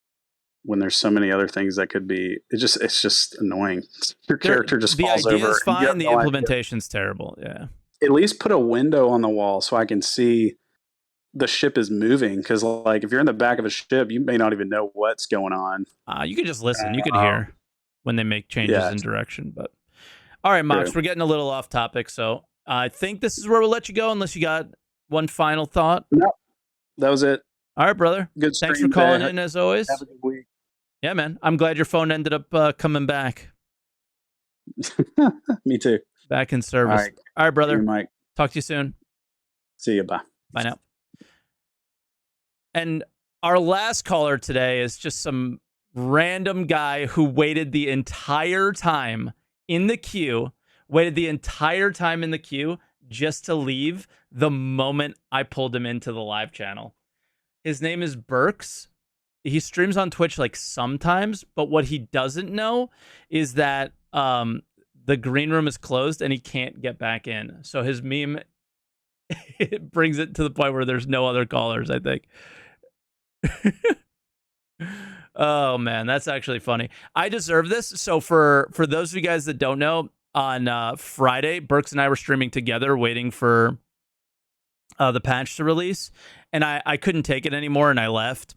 when there's so many other things that could be? It's just annoying. Your character just falls over. The idea is fine. The implementation's terrible. Yeah. At least put a window on the wall so I can see the ship is moving. Because like if you're in the back of a ship, you may not even know what's going on. You can just listen. You could hear when they make changes in direction. But all right, Mox, we're getting a little off topic, so I think this is where we'll let you go, unless you got one final thought. No, that was it. All right, brother. Good. Thanks for calling in, as always. Have a good week. Yeah, man. I'm glad your phone ended up coming back. Me too. Back in service. All right, brother. Mike. Talk to you soon. See you. Bye. Bye now. And our last caller today is just some random guy who waited the entire time in the queue, just to leave the moment I pulled him into the live channel. His name is Burks. He streams on Twitch like sometimes, but what he doesn't know is that the green room is closed and he can't get back in. So his meme it brings it to the point where there's no other callers, I think. Oh man, that's actually funny. I deserve this. So for those of you guys that don't know, on Friday, Burks and I were streaming together waiting for the patch to release, and I couldn't take it anymore and I left.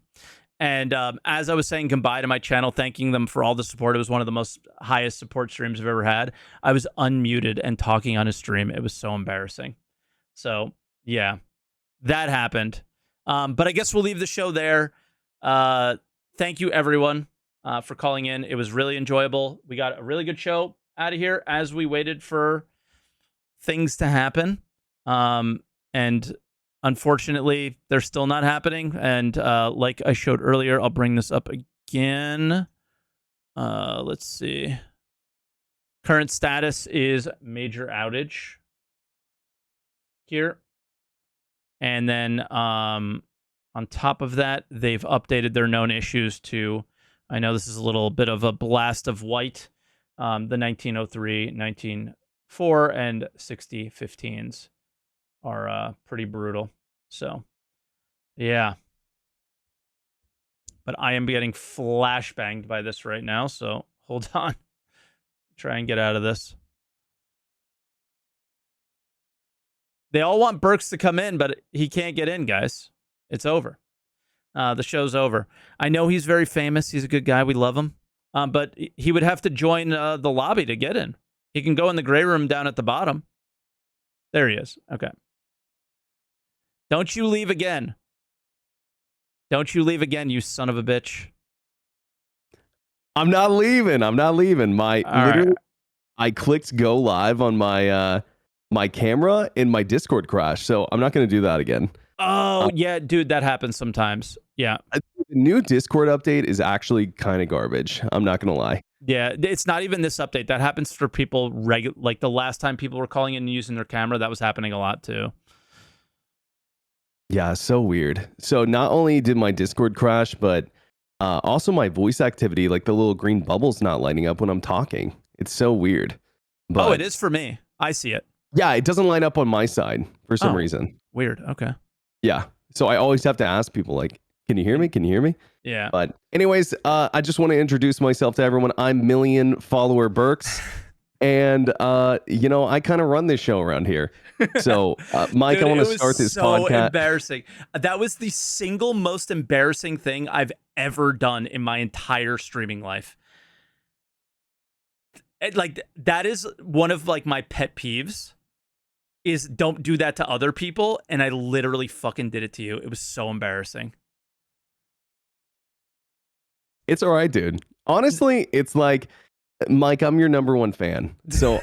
And as I was saying goodbye to my channel, thanking them for all the support, it was one of the most highest support streams I've ever had. I was unmuted and talking on a stream. It was so embarrassing. So yeah, that happened. But I guess we'll leave the show there. Thank you, everyone, for calling in. It was really enjoyable. We got a really good show out of here as we waited for things to happen. And unfortunately, they're still not happening. And like I showed earlier, I'll bring this up again. Let's see. Current status is major outage here. And then on top of that, they've updated their known issues to, I know this is a little bit of a blast of white, the 1903, 1904, and 6015s are pretty brutal. So, yeah. But I am getting flashbanged by this right now, so hold on. Try and get out of this. They all want Burks to come in, but he can't get in, guys. It's over. The show's over. I know he's very famous. He's a good guy. We love him. But he would have to join the lobby to get in. He can go in the gray room down at the bottom. There he is. Okay. Don't you leave again. Don't you leave again, you son of a bitch. I'm not leaving. Right. I clicked go live on my my camera and my Discord crashed, so I'm not going to do that again. Oh, yeah, dude, that happens sometimes. Yeah. The new Discord update is actually kind of garbage. I'm not going to lie. Yeah, it's not even this update. That happens for people like the last time people were calling in and using their camera, that was happening a lot too. Yeah, so weird. So not only did my Discord crash, but also my voice activity, like the little green bubble's not lighting up when I'm talking. It's so weird. But, it is for me. I see it. Yeah, it doesn't line up on my side for some reason. Weird. Okay. Yeah. So I always have to ask people like, can you hear me? Can you hear me? Yeah. But anyways, I just want to introduce myself to everyone. I'm Million Follower Burks. And, I kind of run this show around here. So, Mike, Dude, I want to start this podcast. So embarrassing. That was the single most embarrassing thing I've ever done in my entire streaming life. That is one of my pet peeves is don't do that to other people. And I literally fucking did it to you. It was so embarrassing. It's all right, dude. Honestly, it's like, Mike, I'm your number one fan. So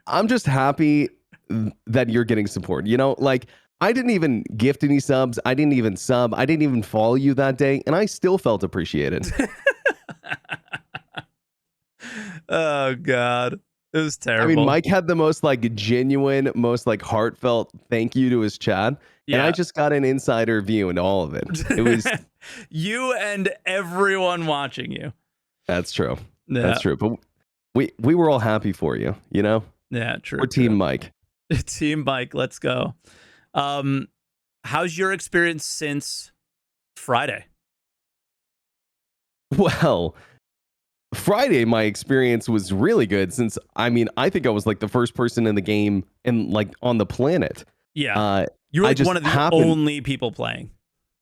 I'm just happy that you're getting support. I didn't even gift any subs. I didn't even sub. I didn't even follow you that day. And I still felt appreciated. Oh, God. It was terrible. I mean, Mike had the most genuine, most heartfelt thank you to his chat. Yeah. And I just got an insider view into all of it. It was you and everyone watching you. That's true. Yeah. That's true. But we were all happy for you, Yeah, true. We're Team Mike. Team Mike, let's go. How's your experience since Friday? Well, Friday, my experience was really good since, I think I was the first person in the game and on the planet. Yeah. You were one of the only people playing.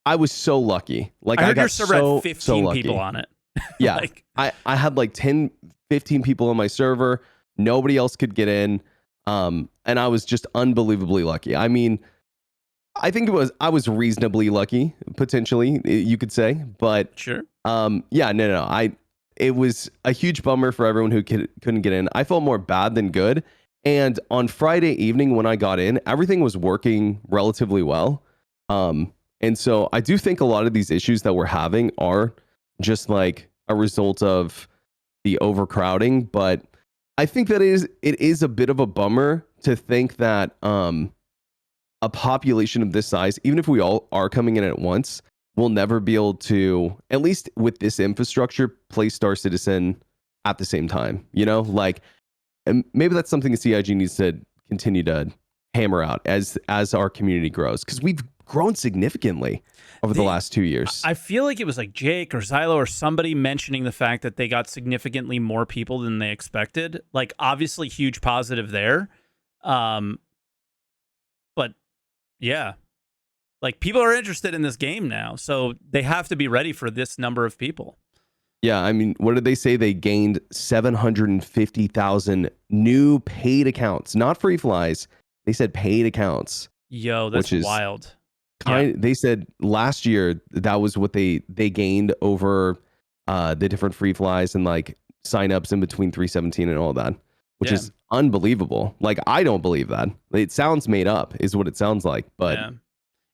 I was so lucky. I heard your server had 15 people on it. Yeah. I had 10, 15 people on my server. Nobody else could get in. And I was just unbelievably lucky. I think I was reasonably lucky, potentially, you could say. But sure. It was a huge bummer for everyone who couldn't get in. I felt more bad than good. And on Friday evening when I got in, everything was working relatively well. And so I do think a lot of these issues that we're having are just a result of the overcrowding. But I think that it is a bit of a bummer to think that a population of this size, even if we all are coming in at once, will never be able to, at least with this infrastructure, play Star Citizen at the same time. And maybe that's something the CIG needs to continue to hammer out as our community grows, because we've grown significantly over the last 2 years. I feel like it was Jake or Xylo or somebody mentioning the fact that they got significantly more people than they expected. Obviously huge positive there. But yeah, people are interested in this game now, so they have to be ready for this number of people. Yeah, what did they say? They gained 750,000 new paid accounts, not free flies. They said paid accounts. Yo, that's wild. They said last year that was what they gained over the different free flies and signups in between 317 and all that, which is unbelievable. I don't believe that. It sounds made up, is what it sounds like. But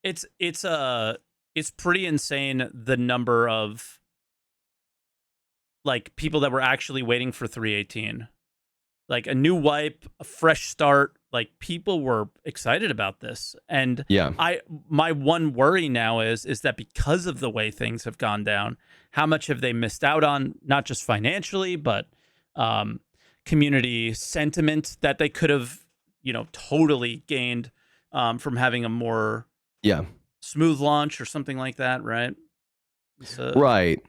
it's pretty insane the number of people that were actually waiting for 318. A new wipe, a fresh start. People were excited about this. And my one worry now is that because of the way things have gone down, how much have they missed out on, not just financially, but community sentiment that they could have, totally gained from having a more smooth launch or something like that, right? Right.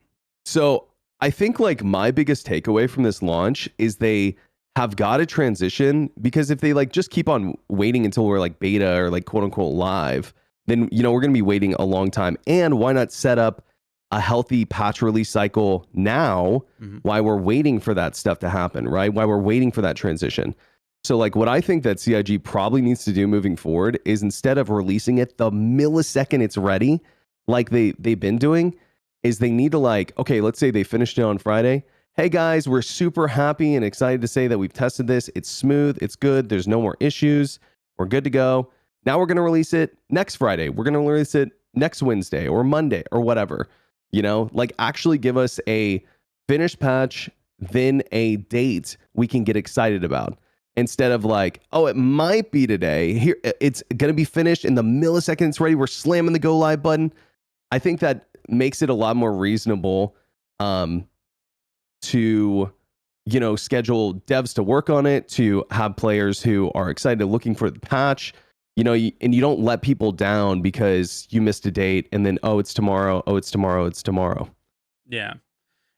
So I think my biggest takeaway from this launch is they have got to transition, because if they like just keep on waiting until we're like beta or like quote unquote live, then we're going to be waiting a long time. And why not set up a healthy patch release cycle now while we're waiting for that stuff to happen, right? While we're waiting for that transition. So like what I think that CIG probably needs to do moving forward is, instead of releasing it the millisecond it's ready, like they've been doing, is they need to like, okay, let's say they finished it on Friday. Hey guys, we're super happy and excited to say that we've tested this. It's smooth, it's good, there's no more issues, we're good to go. Now we're going to release it next Friday. We're going to release it next Wednesday or Monday or whatever. Like actually give us a finished patch, then a date we can get excited about. Instead of like, oh, it might be today. Here, it's going to be finished in the millisecond it's ready. We're slamming the go live button. I think that makes it a lot more reasonable to, schedule devs to work on it, to have players who are excited looking for the patch, and you don't let people down because you missed a date and then, oh, it's tomorrow. Oh, it's tomorrow. It's tomorrow. Yeah.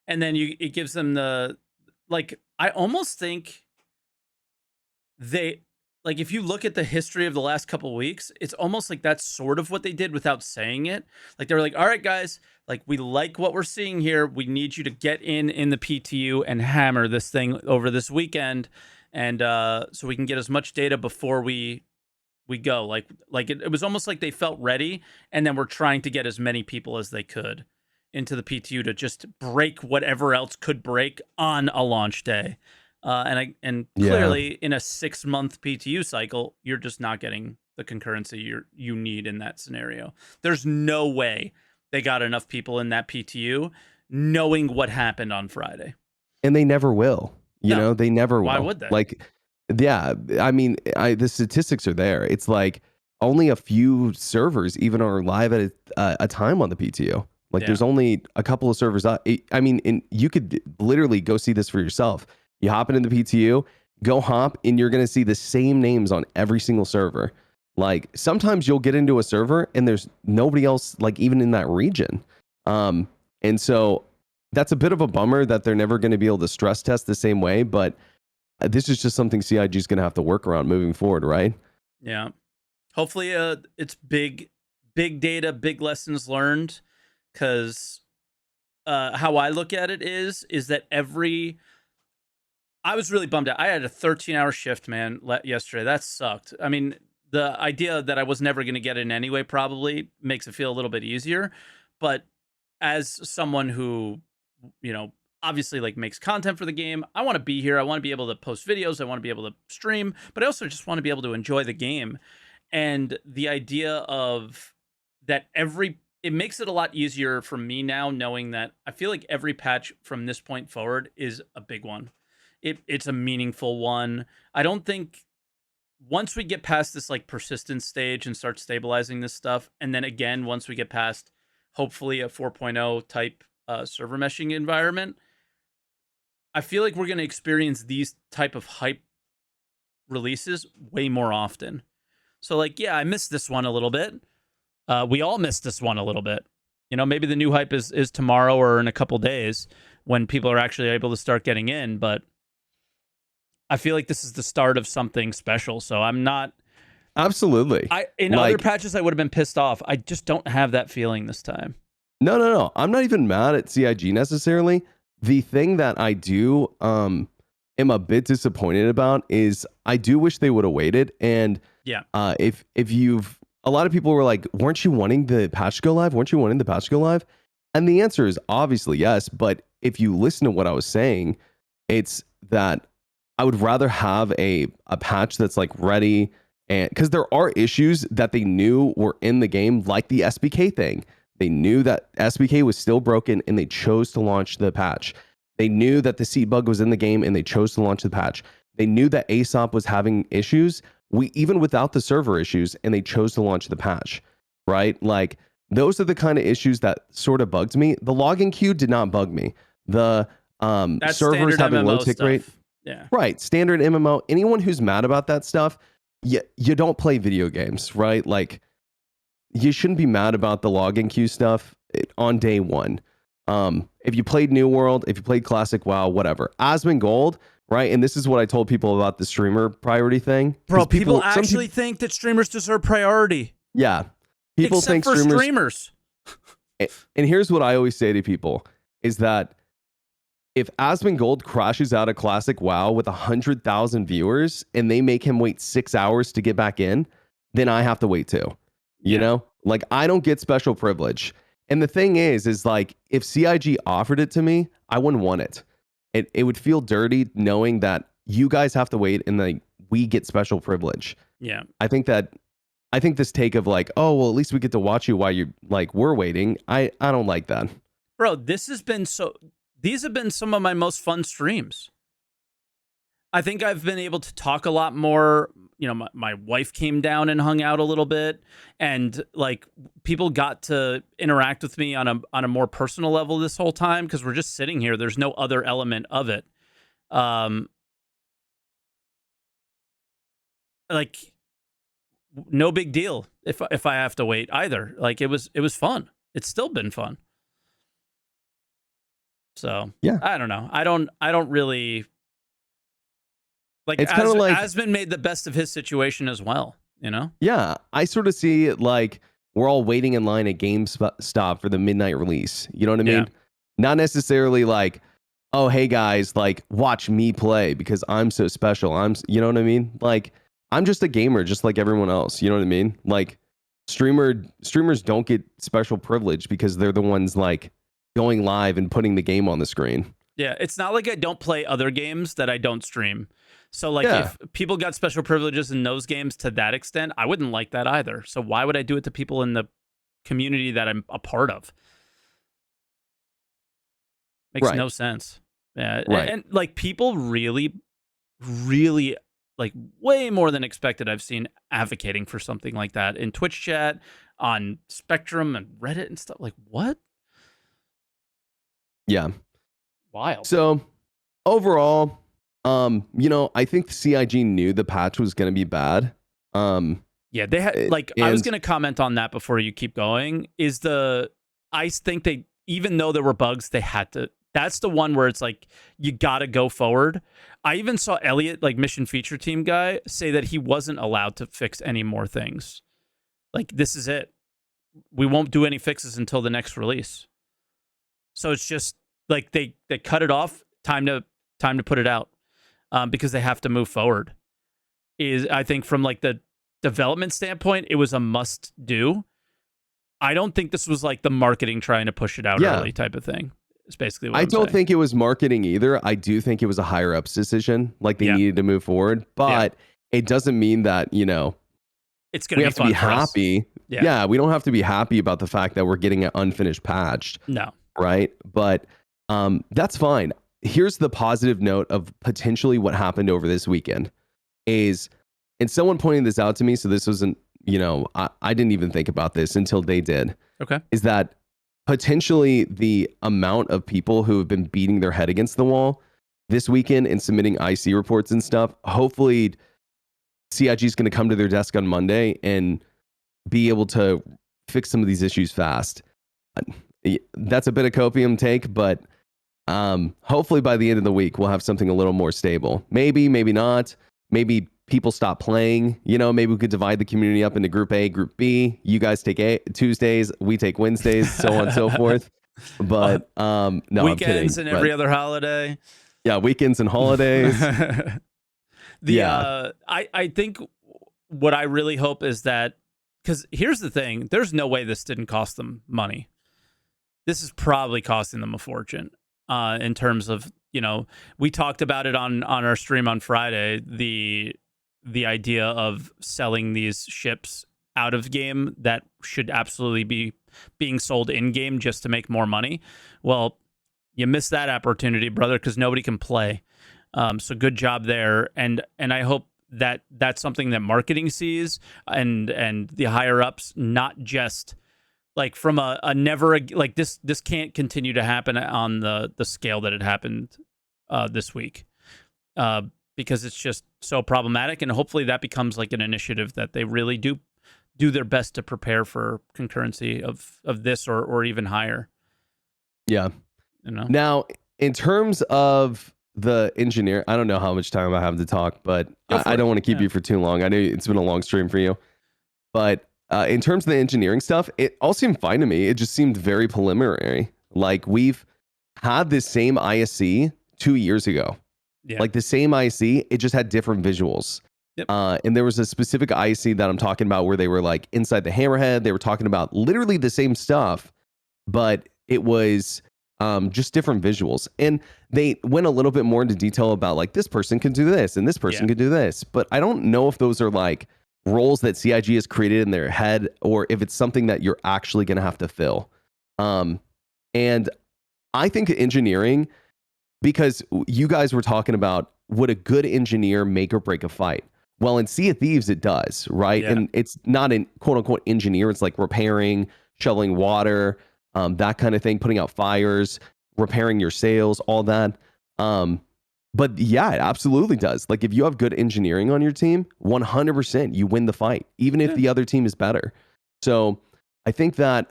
And then it gives them I almost think if you look at the history of the last couple of weeks, it's almost like that's sort of what they did without saying it. Like they were like, all right, guys, like we like what we're seeing here. We need you to get in the PTU and hammer this thing over this weekend. And so we can get as much data before we go. Like it was almost like they felt ready, and then we're trying to get as many people as they could into the PTU to just break whatever else could break on a launch day. And clearly in a 6-month PTU cycle, you're just not getting the concurrency you need in that scenario. There's no way they got enough people in that PTU knowing what happened on Friday. And they never will. They never will. Why would they? Like, yeah, I mean, the statistics are there. It's like only a few servers even are live at a time on the PTU. Like there's only a couple of servers. You could literally go see this for yourself. You hop into the PTU, go hop, and you're going to see the same names on every single server. Like sometimes you'll get into a server and there's nobody else like even in that region. And so that's a bit of a bummer that they're never going to be able to stress test the same way. But this is just something CIG is going to have to work around moving forward, right? Yeah. Hopefully it's big data, big lessons learned. Because how I look at it is that I was really bummed out. I had a 13-hour shift, man, yesterday. That sucked. I mean, the idea that I was never going to get in anyway probably makes it feel a little bit easier. But as someone who, obviously like makes content for the game, I want to be here. I want to be able to post videos. I want to be able to stream, but I also just want to be able to enjoy the game. And the idea of that it makes it a lot easier for me now, knowing that I feel like every patch from this point forward is a big one. It's a meaningful one. I don't think once we get past this like persistence stage and start stabilizing this stuff, and then again, once we get past hopefully a 4.0 type server meshing environment, I feel like we're going to experience these type of hype releases way more often. So like, yeah, I missed this one a little bit. We all missed this one a little bit. Maybe the new hype is tomorrow or in a couple days when people are actually able to start getting in, but I feel like this is the start of something special. So I'm not absolutely. Other patches I would have been pissed off. I just don't have that feeling this time. No. I'm not even mad at CIG necessarily. The thing that I do am a bit disappointed about is I do wish they would have waited. And if a lot of people were like, weren't you wanting the patch to go live? Weren't you wanting the patch to go live? And the answer is obviously yes. But if you listen to what I was saying, it's that I would rather have a patch that's like ready, and because there are issues that they knew were in the game, like the SBK thing. They knew that SBK was still broken and they chose to launch the patch. They knew that the seed bug was in the game and they chose to launch the patch. They knew that ASOP was having issues, even without the server issues, and they chose to launch the patch, right? Like those are the kind of issues that sort of bugged me. The login queue did not bug me. The servers having low tick rate. Yeah. Right. Standard MMO. Anyone who's mad about that stuff, you don't play video games, right? Like you shouldn't be mad about the login queue stuff on day one. If you played New World, if you played Classic WoW, whatever. Asmongold, right? And this is what I told people about the streamer priority thing. Bro, 'Cause people some actually think that streamers deserve priority. yeah, people Except think for streamers. And here's what I always say to people is that if Asmongold crashes out of Classic WoW with 100,000 viewers and they make him wait 6 hours to get back in, then I have to wait too. You know, like I don't get special privilege. And the thing is like if CIG offered it to me, I wouldn't want it. It would feel dirty knowing that you guys have to wait and like we get special privilege. Yeah. I think this take of like, oh, well, at least we get to watch you while you like we're waiting. I don't like that. Bro, these have been some of my most fun streams. I think I've been able to talk a lot more. You know, my wife came down and hung out a little bit, and like people got to interact with me on a more personal level this whole time because we're just sitting here. There's no other element of it. Like no big deal if I have to wait either. Like it was fun. It's still been fun. So yeah, I don't know. I don't really like. It's kind of like Asmon made the best of his situation as well. You know? Yeah, I sort of see it like we're all waiting in line at GameStop for the midnight release. You know what I mean? Yeah. Not necessarily like, oh hey guys, like watch me play because I'm so special. You know what I mean? Like I'm just a gamer, just like everyone else. You know what I mean? Like streamers don't get special privilege because they're the ones like going live and putting the game on the screen. Yeah, it's not like I don't play other games that I don't stream. So like if people got special privileges in those games to that extent, I wouldn't like that either. So why would I do it to people in the community that I'm a part of? Makes no sense. Yeah, and like people really like way more than expected I've seen advocating for something like that in Twitch chat, on Spectrum and Reddit and stuff. Like what? Yeah. Wild. So overall, you know, I think the CIG knew the patch was going to be bad. Yeah, they had like I was going to comment on that before you keep going. I think they, even though there were bugs, they had to. That's the one where it's like you got to go forward. I even saw Elliot, like mission feature team guy, say that he wasn't allowed to fix any more things. Like this is it. We won't do any fixes until the next release. So it's just like they cut it off. Time to put it out because they have to move forward. I think from like the development standpoint, it was a must do. I don't think this was like the marketing trying to push it out early type of thing. It's basically what I I'm don't saying. think it was marketing either. I do think it was a higher ups decision. Like they needed to move forward, but it doesn't mean that, you know, it's going to be happy. Yeah, we don't have to be happy about the fact that we're getting it unfinished patched. No. Right? But that's fine. Here's the positive note of potentially what happened over this weekend and someone pointed this out to me, so this wasn't, you know, I didn't even think about this until they did. Okay. Is that potentially the amount of people who have been beating their head against the wall this weekend and submitting IC reports and stuff, hopefully CIG is going to come to their desk on Monday and be able to fix some of these issues fast. That's a bit of copium take, but hopefully by the end of the week, we'll have something a little more stable. Maybe not. Maybe people stop playing. You know, maybe we could divide the community up into Group A, Group B. You guys take Tuesdays, we take Wednesdays, so on and so forth. But no, weekends I'm kidding, and every other holiday. Yeah, weekends and holidays. I think what I really hope is that, because here's the thing, there's no way this didn't cost them money. This is probably costing them a fortune in terms of, you know, we talked about it on our stream on Friday, the idea of selling these ships out of game that should absolutely be being sold in game just to make more money. Well, you missed that opportunity, brother, because nobody can play. So good job there. And I hope that that's something that marketing sees and the higher ups, not just like from a never, like this can't continue to happen on the scale that it happened this week because it's just so problematic. And hopefully that becomes like an initiative that they really do their best to prepare for concurrency of this or even higher. Yeah. You know? Now, in terms of the engineer, I don't know how much time I have to talk, but I don't want to keep Yeah. you for too long. I know it's been a long stream for you, but in terms of the engineering stuff, it all seemed fine to me. It just seemed very preliminary. Like we've had this same ISC 2 years ago. Yeah. Like the same IC, it just had different visuals. Yep. And there was a specific IC that I'm talking about where they were like inside the hammerhead. They were talking about literally the same stuff, but it was just different visuals. And they went a little bit more into detail about like this person can do this and this person can do this. But I don't know if those are like roles that CIG has created in their head or if it's something that you're actually going to have to fill. And I think engineering, because you guys were talking about would a good engineer make or break a fight? Well, in Sea of Thieves, it does, right? Yeah. And it's not an quote unquote engineer. It's like repairing, shoveling water, that kind of thing, putting out fires, repairing your sails, all that. But yeah, it absolutely does. Like if you have good engineering on your team, 100% you win the fight, even if the other team is better. So I think that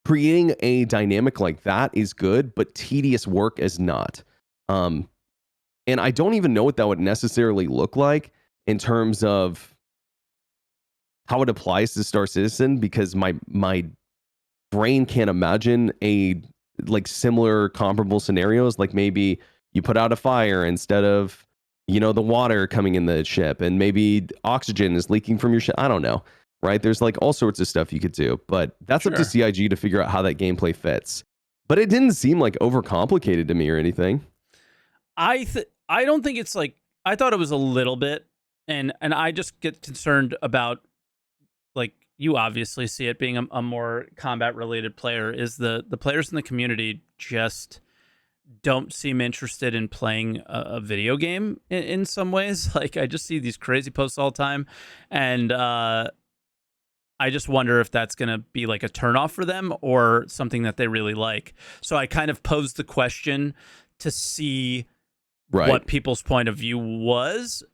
creating a dynamic like that is good, but tedious work is not. And I don't even know what that would necessarily look like in terms of how it applies to Star Citizen, because my brain can't imagine a like similar comparable scenarios. Like maybe you put out a fire instead of, the water coming in the ship, and maybe oxygen is leaking from your ship. I don't know, right? There's like all sorts of stuff you could do, but that's up to CIG to figure out how that gameplay fits. But it didn't seem like overcomplicated to me or anything. I don't think it's like, I thought it was a little bit, and I just get concerned about, like, you obviously see it being a more combat related player, is the players in the community just don't seem interested in playing a video game in some ways. Like I just see these crazy posts all the time, and I just wonder if that's going to be like a turnoff for them or something that they really like. So I kind of posed the question to see what people's point of view was.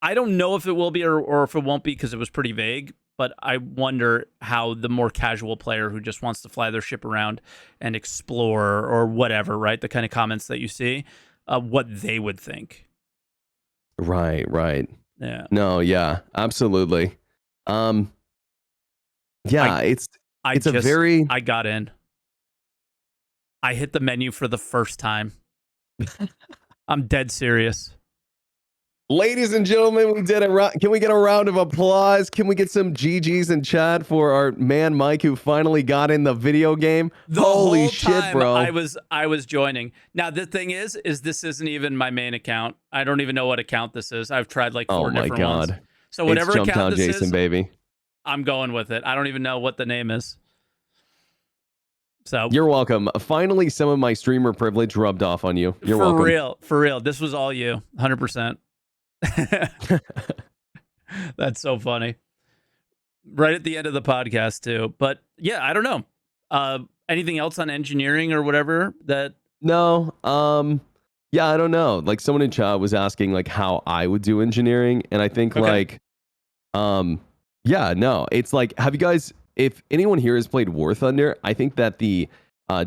I don't know if it will be or if it won't be, because it was pretty vague, but I wonder how the more casual player who just wants to fly their ship around and explore or whatever, right? The kind of comments that you see, what they would think. Right. Yeah. No, yeah, absolutely. Yeah, I got in. I hit the menu for the first time. I'm dead serious. Ladies and gentlemen, we did can we get a round of applause? Can we get some GGs in chat for our man Mike, who finally got in the video game? Holy whole shit, time bro. I was joining. Now the thing is this isn't even my main account. I don't even know what account this is. I've tried like 4 different ones. So whatever it's account this Jason, is, baby. I'm going with it. I don't even know what the name is. So you're welcome. Finally, some of my streamer privilege rubbed off on you. You're welcome. For real. This was all you, 100%. That's so funny. Right at the end of the podcast too. But yeah, I don't know. Anything else on engineering or whatever that? No. Yeah, I don't know. Like someone in chat was asking like how I would do engineering, and I think yeah, no. It's like, have you guys, if anyone here has played War Thunder, I think that the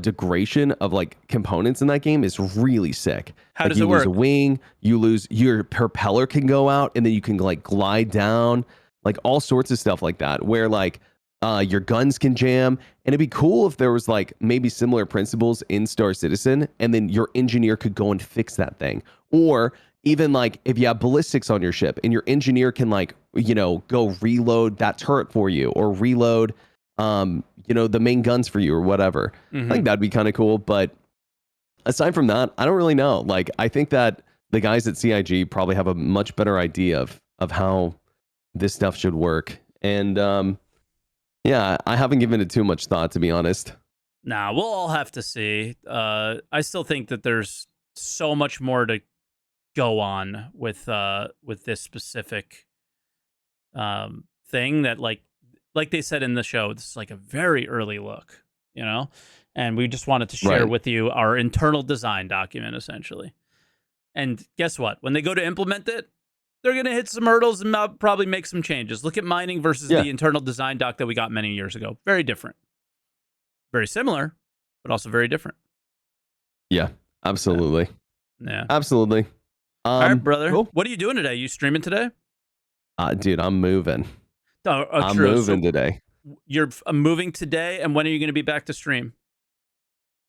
degradation of like components in that game is really sick. How like, does it You work? lose a wing, you lose your propeller can go out, and then you can like glide down, like all sorts of stuff like that, where like your guns can jam. And it'd be cool if there was like maybe similar principles in Star Citizen, and then your engineer could go and fix that thing. Or even like if you have ballistics on your ship and your engineer can like, go reload that turret for you, or reload the main guns for you or whatever. I think that'd be kind of cool. But aside from that, I don't really know. Like, I think that the guys at CIG probably have a much better idea of how this stuff should work. And yeah, I haven't given it too much thought, to be honest. Nah, we'll all have to see. I still think that there's so much more to go on with this specific thing that like they said in the show, this is like a very early look, and we just wanted to share with you our internal design document, essentially. And guess what? When they go to implement it, they're going to hit some hurdles and probably make some changes. Look at mining versus the internal design doc that we got many years ago. Very different. Very similar, but also very different. Yeah, Absolutely. Yeah. Absolutely. All right, brother. Cool. What are you doing today? You streaming today? Dude, I'm moving. I'm True. moving So today. you're moving today, and when are you going to be back to stream?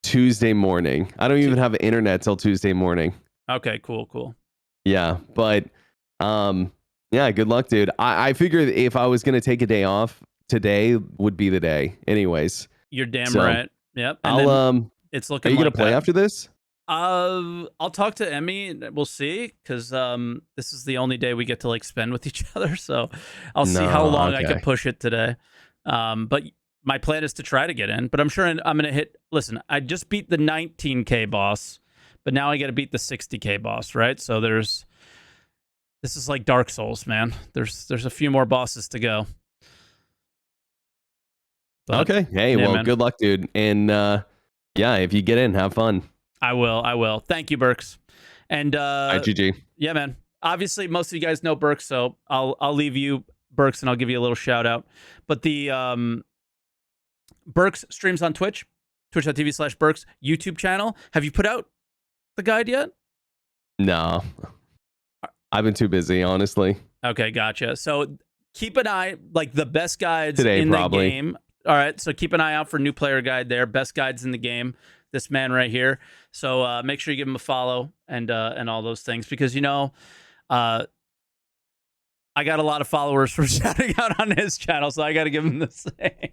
Tuesday morning. I don't even have internet till Tuesday morning. Okay, cool. Yeah, but yeah, good luck, dude. I figured if I was gonna take a day off, today would be the day. Anyways, You're damn so right. Yep. And I'll it's Are looking. you gonna like play that. after this? I'll talk to Emmy. We'll see, because this is the only day we get to like spend with each other. So I'll see how long I can push it today. But my plan is to try to get in. But I'm sure I'm gonna hit. Listen, I just beat the 19K boss, but now I got to beat the 60K boss, right? So this is like Dark Souls, man. There's a few more bosses to go. But, okay. Hey, yeah, well, man. good luck, dude. And yeah, if you get in, have fun. I will. Thank you, Burks. And All right, GG. yeah, man. Obviously, most of you guys know Burks, so I'll leave you Burks and I'll give you a little shout out. But the Burks streams on Twitch, twitch.tv/Burks, YouTube channel. Have you put out the guide yet? No. I've been too busy, honestly. Okay, gotcha. So keep an eye, like the best guides Today, in probably. the game. All right, so keep an eye out for new player guide there. Best guides in the game. This man right here. So make sure you give him a follow and all those things, because I got a lot of followers for shouting out on his channel, so I got to give him the same.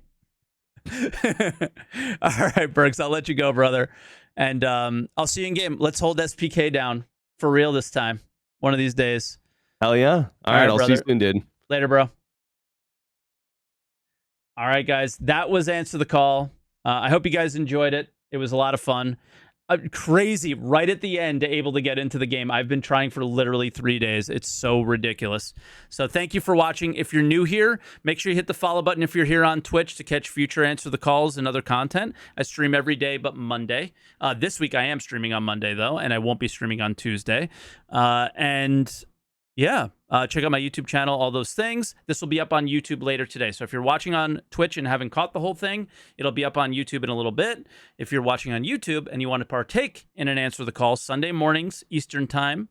All right, Burks, I'll let you go, brother, and I'll see you in game. Let's hold SPK down for real this time. One of these days. Hell yeah. All right, I'll brother. see you soon, dude. Later, bro. All right, guys, that was Answer the Call. I hope you guys enjoyed it. It was a lot of fun. Crazy, right at the end, able to get into the game. I've been trying for literally 3 days. It's so ridiculous. So thank you for watching. If you're new here, make sure you hit the follow button if you're here on Twitch to catch future Answer the Calls and other content. I stream every day but Monday. This week I am streaming on Monday, though, and I won't be streaming on Tuesday. Yeah, check out my YouTube channel, all those things. This will be up on YouTube later today. So if you're watching on Twitch and haven't caught the whole thing, it'll be up on YouTube in a little bit. If you're watching on YouTube and you want to partake in an Answer the Call, Sunday mornings, Eastern time.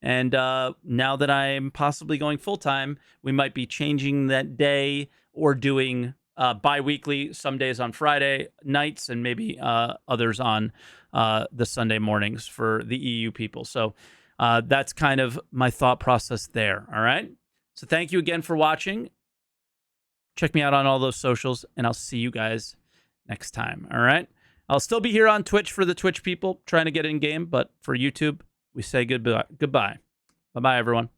And now that I'm possibly going full-time, we might be changing that day or doing bi-weekly, some days on Friday nights and maybe others on the Sunday mornings for the EU people. So that's kind of my thought process there. All right. So thank you again for watching. Check me out on all those socials, and I'll see you guys next time. All right. I'll still be here on Twitch for the Twitch people trying to get in game, but for YouTube, we say goodbye. Bye-bye, everyone.